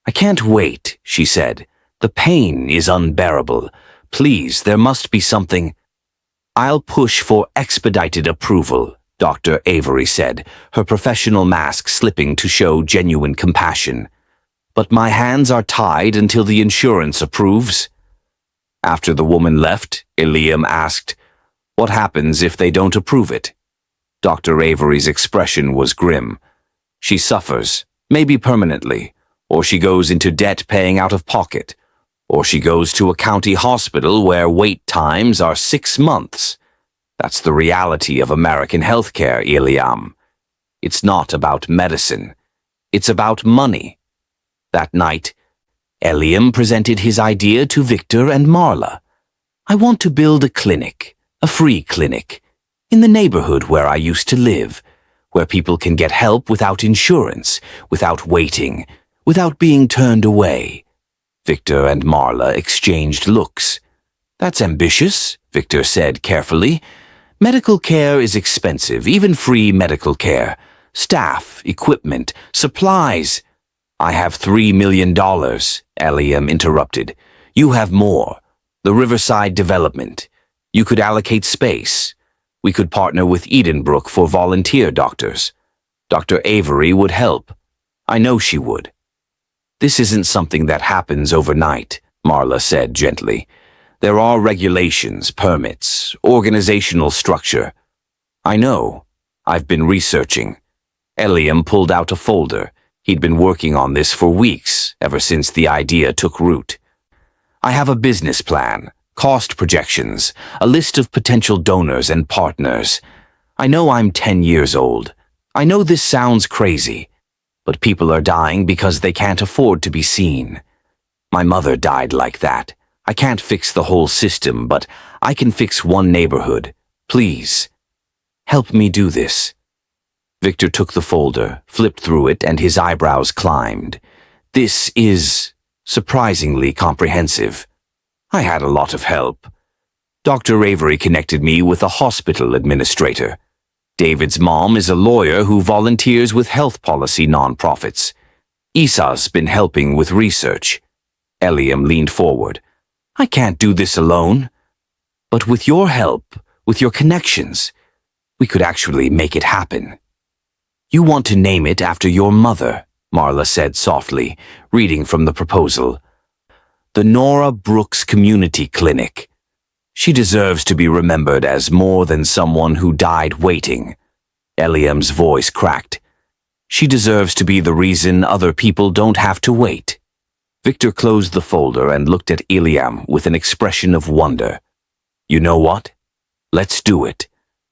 "I can't wait," she said. "The pain is unbearable. Please, there must be something." "I'll push for expedited approval," Dr. Avery said, her professional mask slipping to show genuine compassion. "But my hands are tied until the insurance approves." After the woman left, Eliam asked, "What happens if they don't approve it?" Dr. Avery's expression was grim. "She suffers, maybe permanently, or she goes into debt paying out of pocket, or she goes to a county hospital where wait times are 6 months. That's the reality of American healthcare, Eliam. It's not about medicine. It's about money." That night, Eliam presented his idea to Victor and Marla. "I want to build a clinic, a free clinic, in the neighborhood where I used to live, where people can get help without insurance, without waiting, without being turned away." Victor and Marla exchanged looks. "That's ambitious," Victor said carefully. "Medical care is expensive, even free medical care. Staff, equipment, supplies." "I have $3 million, Eliam interrupted. "You have more. The Riverside development. You could allocate space. We could partner with Edenbrook for volunteer doctors. Dr. Avery would help. I know she would." "This isn't something that happens overnight," Marla said gently. "There are regulations, permits, organizational structure." "I know. I've been researching." Eliam pulled out a folder. He'd been working on this for weeks, ever since the idea took root. "I have a business plan, cost projections, a list of potential donors and partners. I know I'm 10 years old. I know this sounds crazy, but people are dying because they can't afford to be seen. My mother died like that. I can't fix the whole system, but I can fix one neighborhood. Please, help me do this." Victor took the folder, flipped through it, and his eyebrows climbed. "This is surprisingly comprehensive. I had a lot of help. Dr. Avery connected me with a hospital administrator. David's mom is a lawyer who volunteers with health policy nonprofits. Isa's been helping with research." Eliam leaned forward. "I can't do this alone. But with your help, with your connections, we could actually make it happen." "You want to name it after your mother," Marla said softly, reading from the proposal. "The Nora Brooks Community Clinic. She deserves to be remembered as more than someone who died waiting." Eliam's voice cracked. "She deserves to be the reason other people don't have to wait." Victor closed the folder and looked at Eliam with an expression of wonder. "You know what? Let's do it.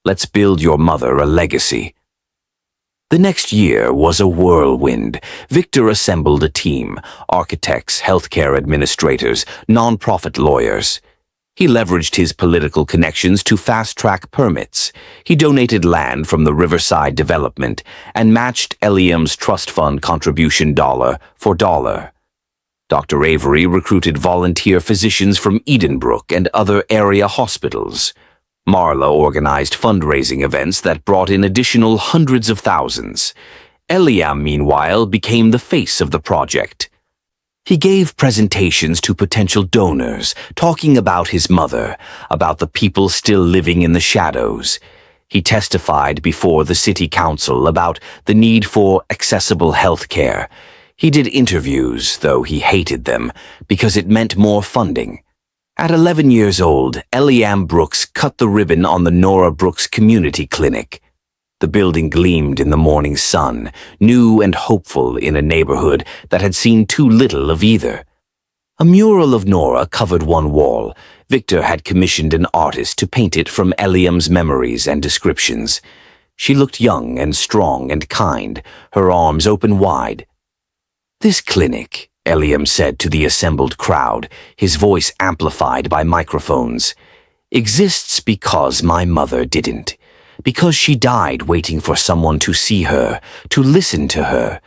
Let's build your mother a legacy." The next year was a whirlwind. Victor assembled a team: architects, healthcare administrators, nonprofit lawyers. He leveraged his political connections to fast-track permits. He donated land from the Riverside development and matched Eliam's trust fund contribution dollar for dollar. Dr. Avery recruited volunteer physicians from Edenbrook and other area hospitals. Marla organized fundraising events that brought in additional hundreds of thousands. Eliam, meanwhile, became the face of the project. He gave presentations to potential donors, talking about his mother, about the people still living in the shadows. He testified before the city council about the need for accessible health care. He did interviews, though he hated them, because it meant more funding. At 11 years old, Eliam Brooks cut the ribbon on the Nora Brooks Community Clinic. The building gleamed in the morning sun, new and hopeful in a neighborhood that had seen too little of either. A mural of Nora covered one wall. Victor had commissioned an artist to paint it from Eliam's memories and descriptions. She looked young and strong and kind, her arms open wide. "This clinic," Eliam said to the assembled crowd, his voice amplified by microphones, "exists because my mother didn't. Because she died waiting for someone to see her, to listen to her,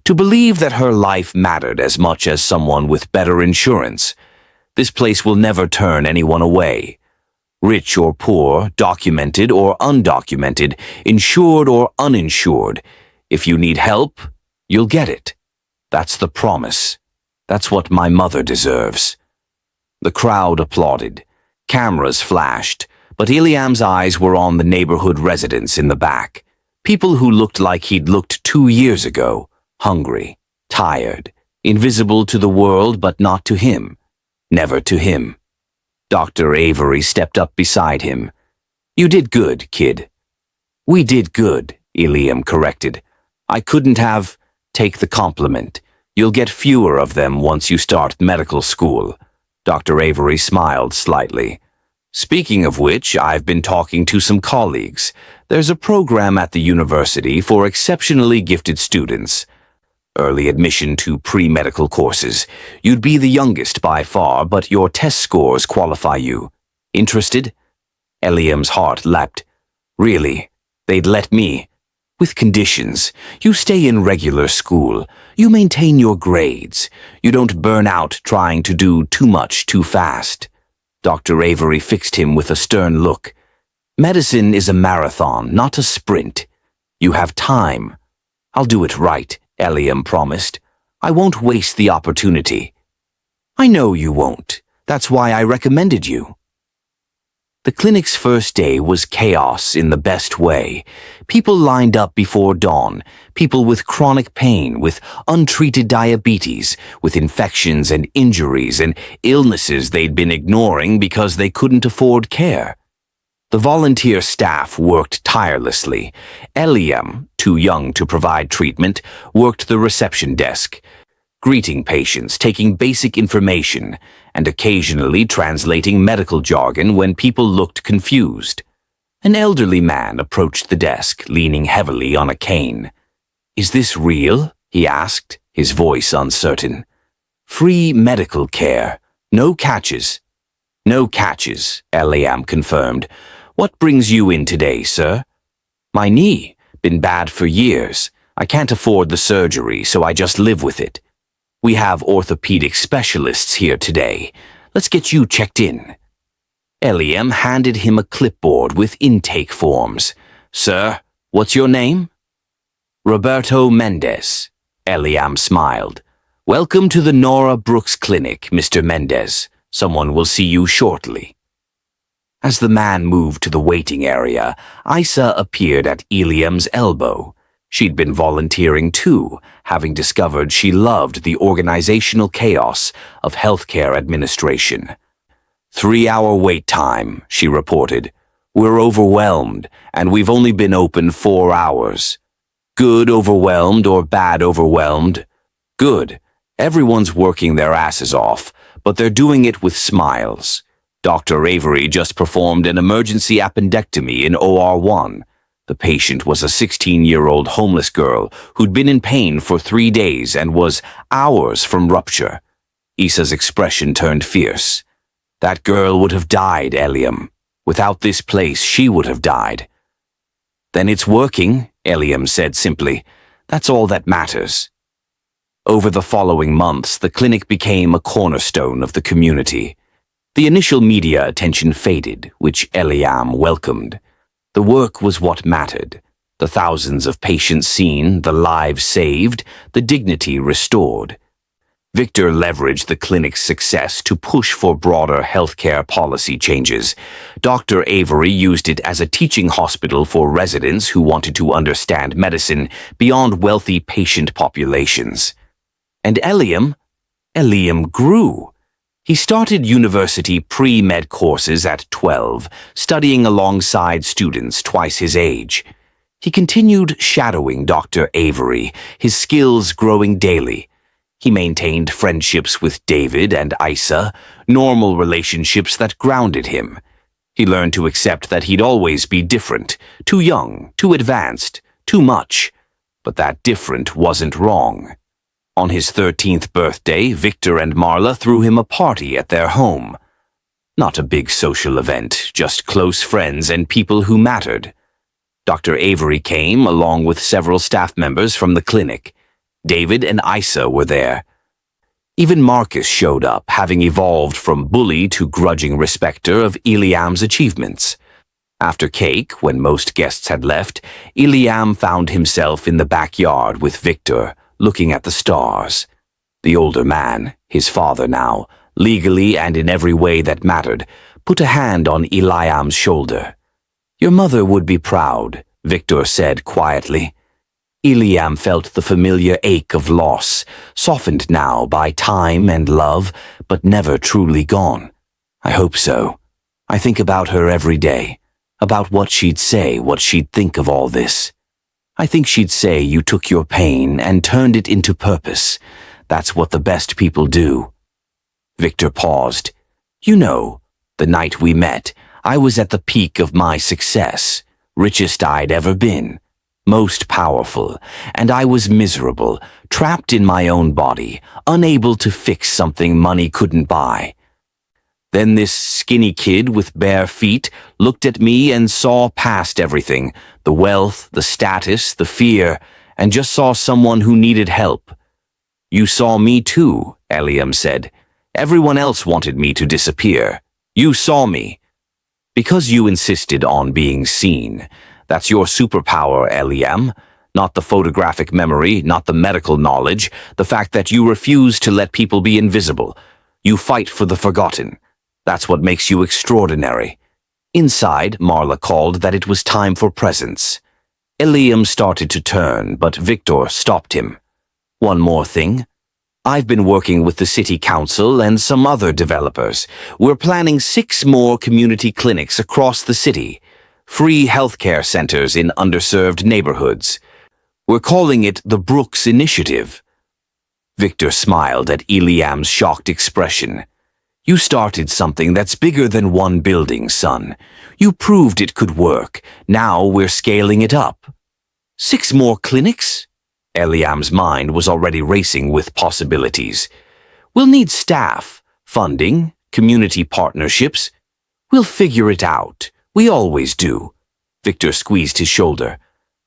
to believe that her life mattered as much as someone with better insurance. This place will never turn anyone away. Rich or poor, documented or undocumented, insured or uninsured. If you need help, you'll get it. That's the promise. That's what my mother deserves." The crowd applauded. Cameras flashed, but Eliam's eyes were on the neighborhood residents in the back. People who looked like he'd looked 2 years ago, hungry, tired, invisible to the world but not to him. Never to him. Dr. Avery stepped up beside him. "You did good, kid." "We did good," Eliam corrected. "I couldn't have—" "Take the compliment. You'll get fewer of them once you start medical school." Dr. Avery smiled slightly. "Speaking of which, I've been talking to some colleagues. There's a program at the university for exceptionally gifted students. Early admission to pre-medical courses. You'd be the youngest by far, but your test scores qualify you. Interested?" Eliam's heart leapt. "Really? They'd let me? With conditions. You stay in regular school. You maintain your grades. You don't burn out trying to do too much too fast." Dr. Avery fixed him with a stern look. "Medicine is a marathon, not a sprint. You have time." "I'll do it right," Eliam promised. "I won't waste the opportunity." "I know you won't. That's why I recommended you." The clinic's first day was chaos in the best way. People lined up before dawn, people with chronic pain, with untreated diabetes, with infections and injuries and illnesses they'd been ignoring because they couldn't afford care. The volunteer staff worked tirelessly. Eliam, too young to provide treatment, worked the reception desk, greeting patients, taking basic information, and occasionally translating medical jargon when people looked confused. An elderly man approached the desk, leaning heavily on a cane. "Is this real?" he asked, his voice uncertain. "Free medical care. No catches." "No catches," Eliam confirmed. "What brings you in today, sir?" "My knee. Been bad for years. I can't afford the surgery, so I just live with it. We have orthopedic specialists here today. Let's get you checked in." Eliam handed him a clipboard with intake forms. "Sir, what's your name?" "Roberto Mendez." Eliam smiled. "Welcome to the Nora Brooks Clinic, Mr. Mendez. Someone will see you shortly." As the man moved to the waiting area, Isa appeared at Eliam's elbow. She'd been volunteering too, having discovered she loved the organizational chaos of healthcare administration. 3-hour wait time, she reported. "We're overwhelmed, and we've only been open 4 hours. Good overwhelmed or bad overwhelmed? Good. Everyone's working their asses off, but they're doing it with smiles. Dr. Avery just performed an emergency appendectomy in OR1. The patient was a 16-year-old homeless girl who'd been in pain for 3 days and was hours from rupture." Isa's expression turned fierce. "That girl would have died, Eliam. Without this place, she would have died." "Then it's working," Eliam said simply. "That's all that matters." Over the following months, the clinic became a cornerstone of the community. The initial media attention faded, which Eliam welcomed. The work was what mattered. The thousands of patients seen, the lives saved, the dignity restored. Victor leveraged the clinic's success to push for broader healthcare policy changes. Dr. Avery used it as a teaching hospital for residents who wanted to understand medicine beyond wealthy patient populations. And Eliam grew. He started university pre-med courses at 12, studying alongside students twice his age. He continued shadowing Dr. Avery, his skills growing daily. He maintained friendships with David and Isa, normal relationships that grounded him. He learned to accept that he'd always be different, too young, too advanced, too much. But that different wasn't wrong. On his 13th birthday, Victor and Marla threw him a party at their home. Not a big social event, just close friends and people who mattered. Dr. Avery came, along with several staff members from the clinic. David and Isa were there. Even Marcus showed up, having evolved from bully to grudging respecter of Eliam's achievements. After cake, when most guests had left, Eliam found himself in the backyard with Victor, looking at the stars. The older man, his father now, legally and in every way that mattered, put a hand on Eliam's shoulder. "Your mother would be proud," Victor said quietly. Eliam felt the familiar ache of loss, softened now by time and love, but never truly gone. "I hope so. I think about her every day, about what she'd say, what she'd think of all this. I think she'd say you took your pain and turned it into purpose. That's what the best people do." Victor paused. "You know, the night we met, I was at the peak of my success, richest I'd ever been, most powerful, and I was miserable, trapped in my own body, unable to fix something money couldn't buy. Then this skinny kid with bare feet looked at me and saw past everything, the wealth, the status, the fear, and just saw someone who needed help. You saw me too," Eliam said. "Everyone else wanted me to disappear. You saw me. Because you insisted on being seen. That's your superpower, Eliam. Not the photographic memory, not the medical knowledge, the fact that you refuse to let people be invisible. You fight for the forgotten. That's what makes you extraordinary." Inside, Marla called that it was time for presents. Eliam started to turn, but Victor stopped him. "One more thing. I've been working with the city council and some other developers. We're planning 6 more community clinics across the city. Free healthcare centers in underserved neighborhoods. We're calling it the Brooks Initiative." Victor smiled at Eliam's shocked expression. "You started something that's bigger than one building, son. You proved it could work. Now we're scaling it up." 6 more clinics? Eliam's mind was already racing with possibilities. "We'll need staff, funding, community partnerships. We'll figure it out. We always do." Victor squeezed his shoulder.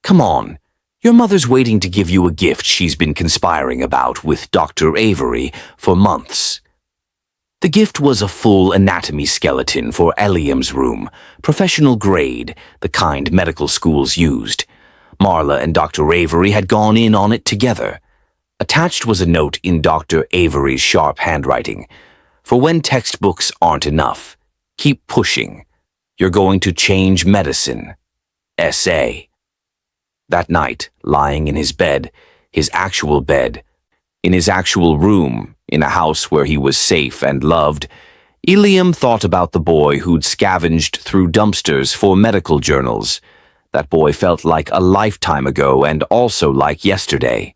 "Come on. Your mother's waiting to give you a gift she's been conspiring about with Dr. Avery for months." The gift was a full anatomy skeleton for Eliam's room, professional grade, the kind medical schools used. Marla and Dr. Avery had gone in on it together. Attached was a note in Dr. Avery's sharp handwriting. "For when textbooks aren't enough, keep pushing. You're going to change medicine. S.A." That night, lying in his bed, his actual bed, in his actual room, in a house where he was safe and loved, Eliam thought about the boy who'd scavenged through dumpsters for medical journals. That boy felt like a lifetime ago and also like yesterday.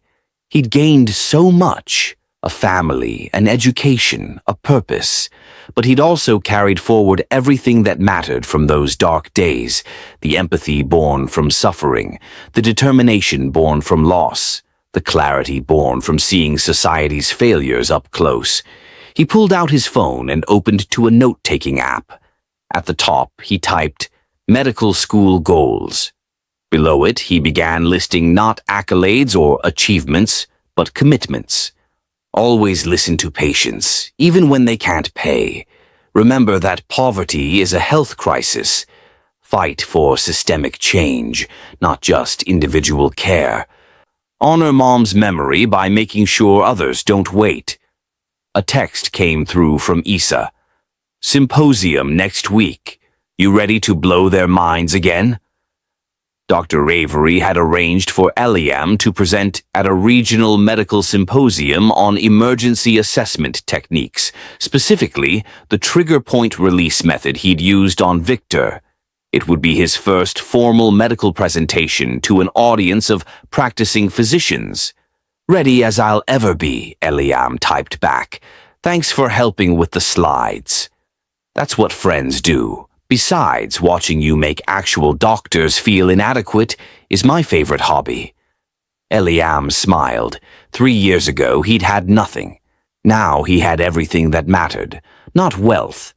He'd gained so much, a family, an education, a purpose, but he'd also carried forward everything that mattered from those dark days, the empathy born from suffering, the determination born from loss, the clarity born from seeing society's failures up close. He pulled out his phone and opened to a note-taking app. At the top, he typed, "Medical school goals." Below it, he began listing not accolades or achievements, but commitments. Always listen to patients, even when they can't pay. Remember that poverty is a health crisis. Fight for systemic change, not just individual care. Honor mom's memory by making sure others don't wait. A text came through from Isa. "Symposium next week. You ready to blow their minds again?" Dr. Avery had arranged for Eliam to present at a regional medical symposium on emergency assessment techniques, specifically the trigger point release method he'd used on Victor. It would be his first formal medical presentation to an audience of practicing physicians. "Ready as I'll ever be," Eliam typed back. "Thanks for helping with the slides." That's what friends do. Besides, watching you make actual doctors feel inadequate is my favorite hobby. Eliam smiled. 3 years ago, he'd had nothing. Now he had everything that mattered. Not wealth,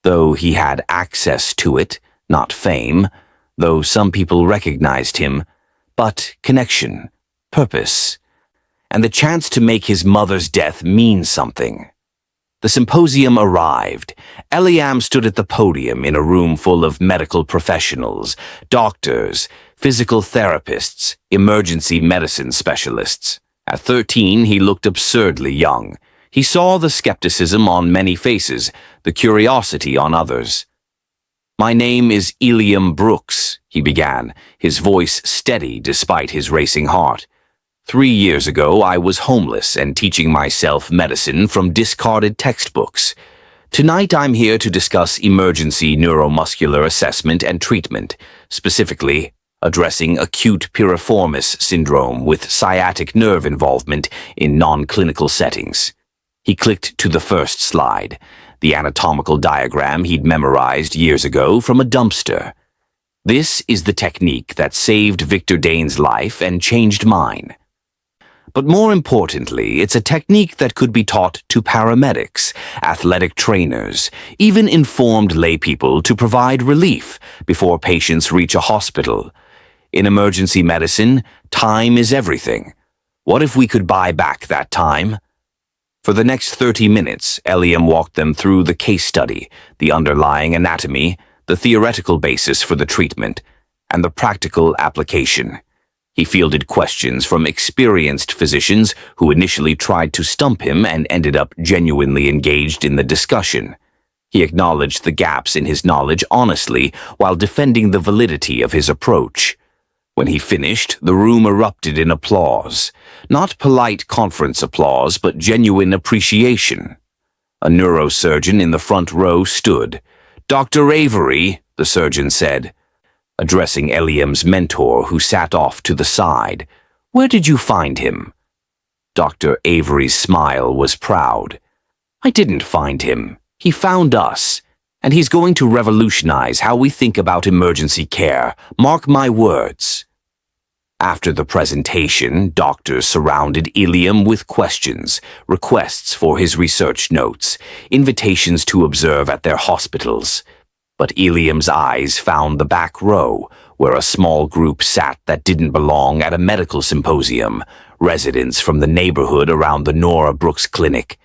though he had access to it, not fame, though some people recognized him, but connection, purpose, and the chance to make his mother's death mean something. The symposium arrived. Eliam stood at the podium in a room full of medical professionals, doctors, physical therapists, emergency medicine specialists. At 13, he looked absurdly young. He saw the skepticism on many faces, the curiosity on others. "My name is Eliam Brooks," he began, his voice steady despite his racing heart. 3 years ago, I was homeless and teaching myself medicine from discarded textbooks. Tonight, I'm here to discuss emergency neuromuscular assessment and treatment, specifically addressing acute piriformis syndrome with sciatic nerve involvement in non-clinical settings. He clicked to the first slide, the anatomical diagram he'd memorized years ago from a dumpster. This is the technique that saved Victor Dane's life and changed mine. But more importantly, it's a technique that could be taught to paramedics, athletic trainers, even informed laypeople to provide relief before patients reach a hospital. In emergency medicine, time is everything. What if we could buy back that time? For the next 30 minutes, Eliam walked them through the case study, the underlying anatomy, the theoretical basis for the treatment, and the practical application. He fielded questions from experienced physicians who initially tried to stump him and ended up genuinely engaged in the discussion. He acknowledged the gaps in his knowledge honestly while defending the validity of his approach. When he finished, the room erupted in applause. Not polite conference applause, but genuine appreciation. A neurosurgeon in the front row stood. "Dr. Avery," the surgeon said, addressing Eliam's mentor, who sat off to the side. "Where did you find him?" Dr. Avery's smile was proud. "I didn't find him. He found us. And he's going to revolutionize how we think about emergency care. Mark my words." After the presentation, doctors surrounded Eliam with questions, requests for his research notes, invitations to observe at their hospitals. But Eliam's eyes found the back row, where a small group sat that didn't belong at a medical symposium, residents from the neighborhood around the Nora Brooks clinic.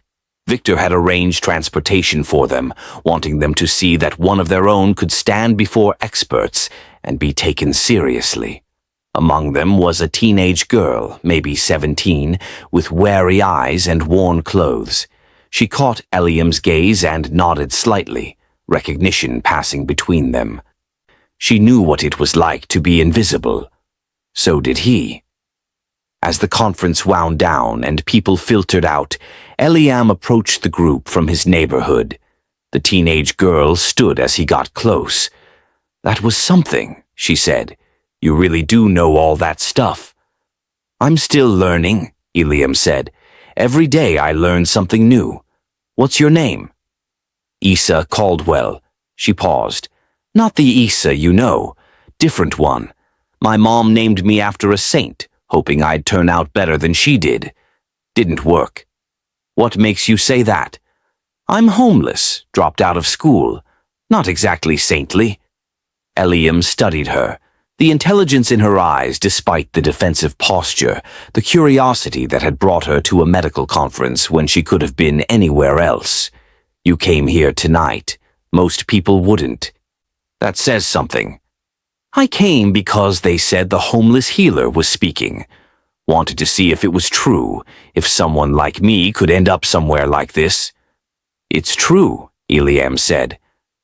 Victor had arranged transportation for them, wanting them to see that one of their own could stand before experts and be taken seriously. Among them was a teenage girl, maybe 17, with wary eyes and worn clothes. She caught Eliam's gaze and nodded slightly, recognition passing between them. She knew what it was like to be invisible. So did he. As the conference wound down and people filtered out, Eliam approached the group from his neighborhood. The teenage girl stood as he got close. "That was something," she said. "You really do know all that stuff." "I'm still learning," Eliam said. "Every day I learn something new. What's your name?" "Issa Caldwell." She paused. "Not the Issa you know. Different one. My mom named me after a saint, hoping I'd turn out better than she did. Didn't work." "What makes you say that?" "I'm homeless, dropped out of school. Not exactly saintly." Eliam studied her. The intelligence in her eyes, despite the defensive posture, the curiosity that had brought her to a medical conference when she could have been anywhere else. "You came here tonight. Most people wouldn't. That says something." "I came because they said the homeless healer was speaking. Wanted to see if it was true, if someone like me could end up somewhere like this." "It's true," Eliam said.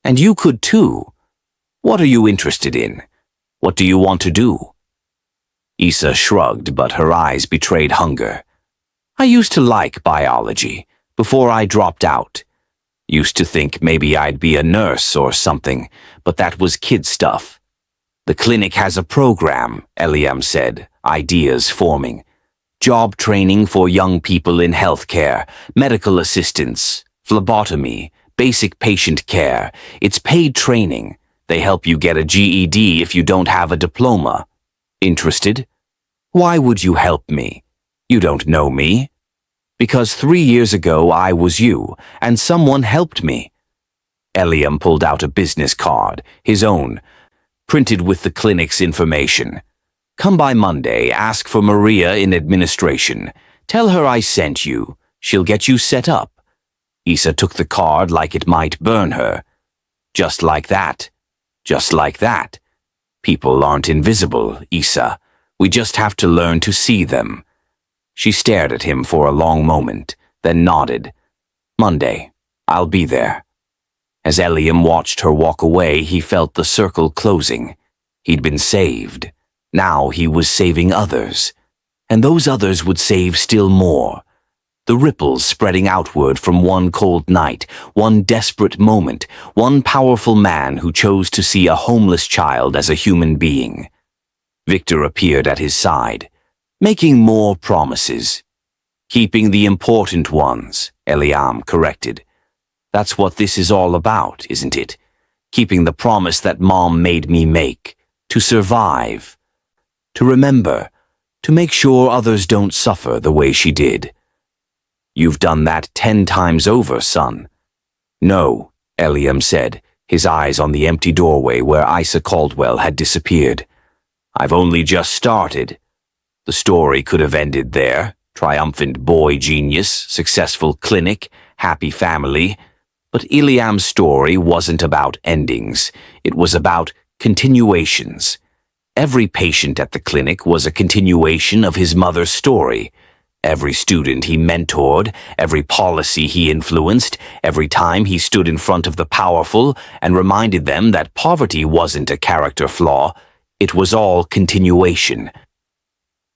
"And you could too. What are you interested in? What do you want to do?" Issa shrugged, but her eyes betrayed hunger. "I used to like biology, before I dropped out. Used to think maybe I'd be a nurse or something, but that was kid stuff. The clinic has a program," Eliam said, ideas forming. "Job training for young people in healthcare, medical assistance, phlebotomy, basic patient care. It's paid training. They help you get a GED if you don't have a diploma. Interested?" Why would you help me? You don't know me. Because 3 years ago I was you, and someone helped me. Eliam pulled out a business card, his own, printed with the clinic's information. Come by Monday, ask for Maria in administration. Tell her I sent you. She'll get you set up. Issa took the card like it might burn her. Just like that. Just like that. People aren't invisible, Issa. We just have to learn to see them. She stared at him for a long moment, then nodded. Monday. I'll be there. As Eliam watched her walk away, he felt the circle closing. He'd been saved. Now he was saving others. And those others would save still more. The ripples spreading outward from one cold night, one desperate moment, one powerful man who chose to see a homeless child as a human being. Victor appeared at his side, making more promises. Keeping the important ones, Eliam corrected. That's what this is all about, isn't it? Keeping the promise that Mom made me make, to survive, to remember, to make sure others don't suffer the way she did. You've done that 10 times over, son. No, Eliam said, his eyes on the empty doorway where Issa Caldwell had disappeared. I've only just started. The story could have ended there. Triumphant boy genius, successful clinic, happy family. But Eliam's story wasn't about endings. It was about continuations. Every patient at the clinic was a continuation of his mother's story. Every student he mentored, every policy he influenced, every time he stood in front of the powerful and reminded them that poverty wasn't a character flaw, it was all continuation.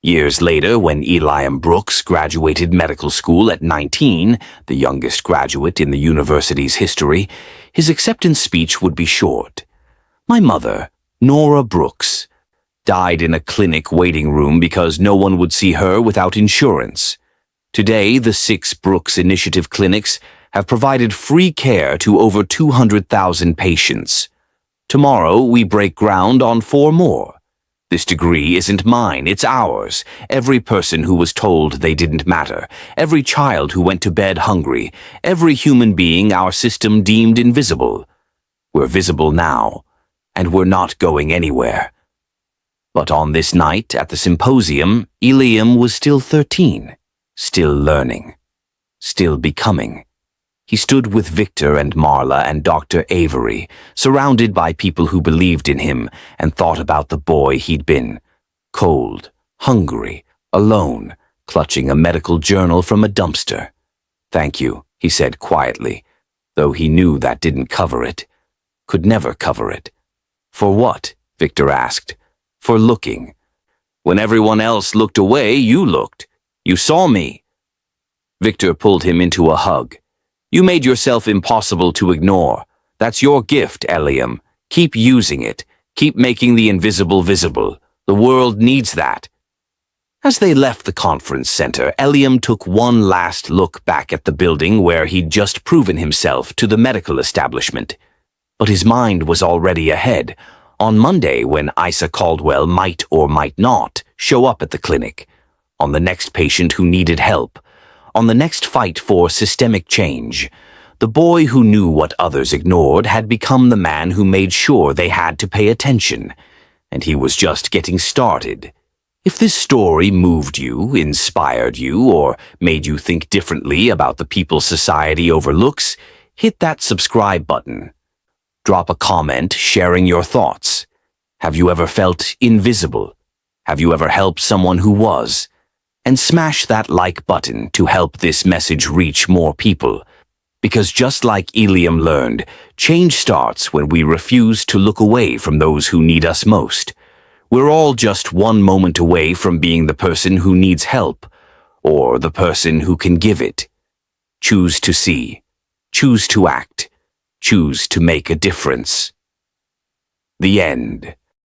Years later, when Eliam Brooks graduated medical school at 19, the youngest graduate in the university's history, his acceptance speech would be short. My mother, Nora Brooks, died in a clinic waiting room because no one would see her without insurance. Today, the 6 Brooks Initiative clinics have provided free care to over 200,000 patients. Tomorrow, we break ground on 4 more. This degree isn't mine, it's ours. Every person who was told they didn't matter, every child who went to bed hungry, every human being our system deemed invisible. We're visible now, and we're not going anywhere. But on this night at the symposium, Eliam was still 13, still learning, still becoming. He stood with Victor and Marla and Dr. Avery, surrounded by people who believed in him and thought about the boy he'd been. Cold, hungry, alone, clutching a medical journal from a dumpster. Thank you, he said quietly, though he knew that didn't cover it. Could never cover it. For what? Victor asked. For looking. When everyone else looked away, you looked. You saw me. Victor pulled him into a hug. You made yourself impossible to ignore. That's your gift, Eliam. Keep using it. Keep making the invisible visible. The world needs that. As they left the conference center, Eliam took one last look back at the building where he'd just proven himself to the medical establishment. But his mind was already ahead. On Monday, when Issa Caldwell might or might not show up at the clinic, on the next patient who needed help, on the next fight for systemic change, the boy who knew what others ignored had become the man who made sure they had to pay attention, and he was just getting started. If this story moved you, inspired you, or made you think differently about the people society overlooks, hit that subscribe button. Drop a comment sharing your thoughts. Have you ever felt invisible? Have you ever helped someone who was? And smash that like button to help this message reach more people. Because just like Eliam learned, change starts when we refuse to look away from those who need us most. We're all just one moment away from being the person who needs help, or the person who can give it. Choose to see. Choose to act. Choose to make a difference. The end.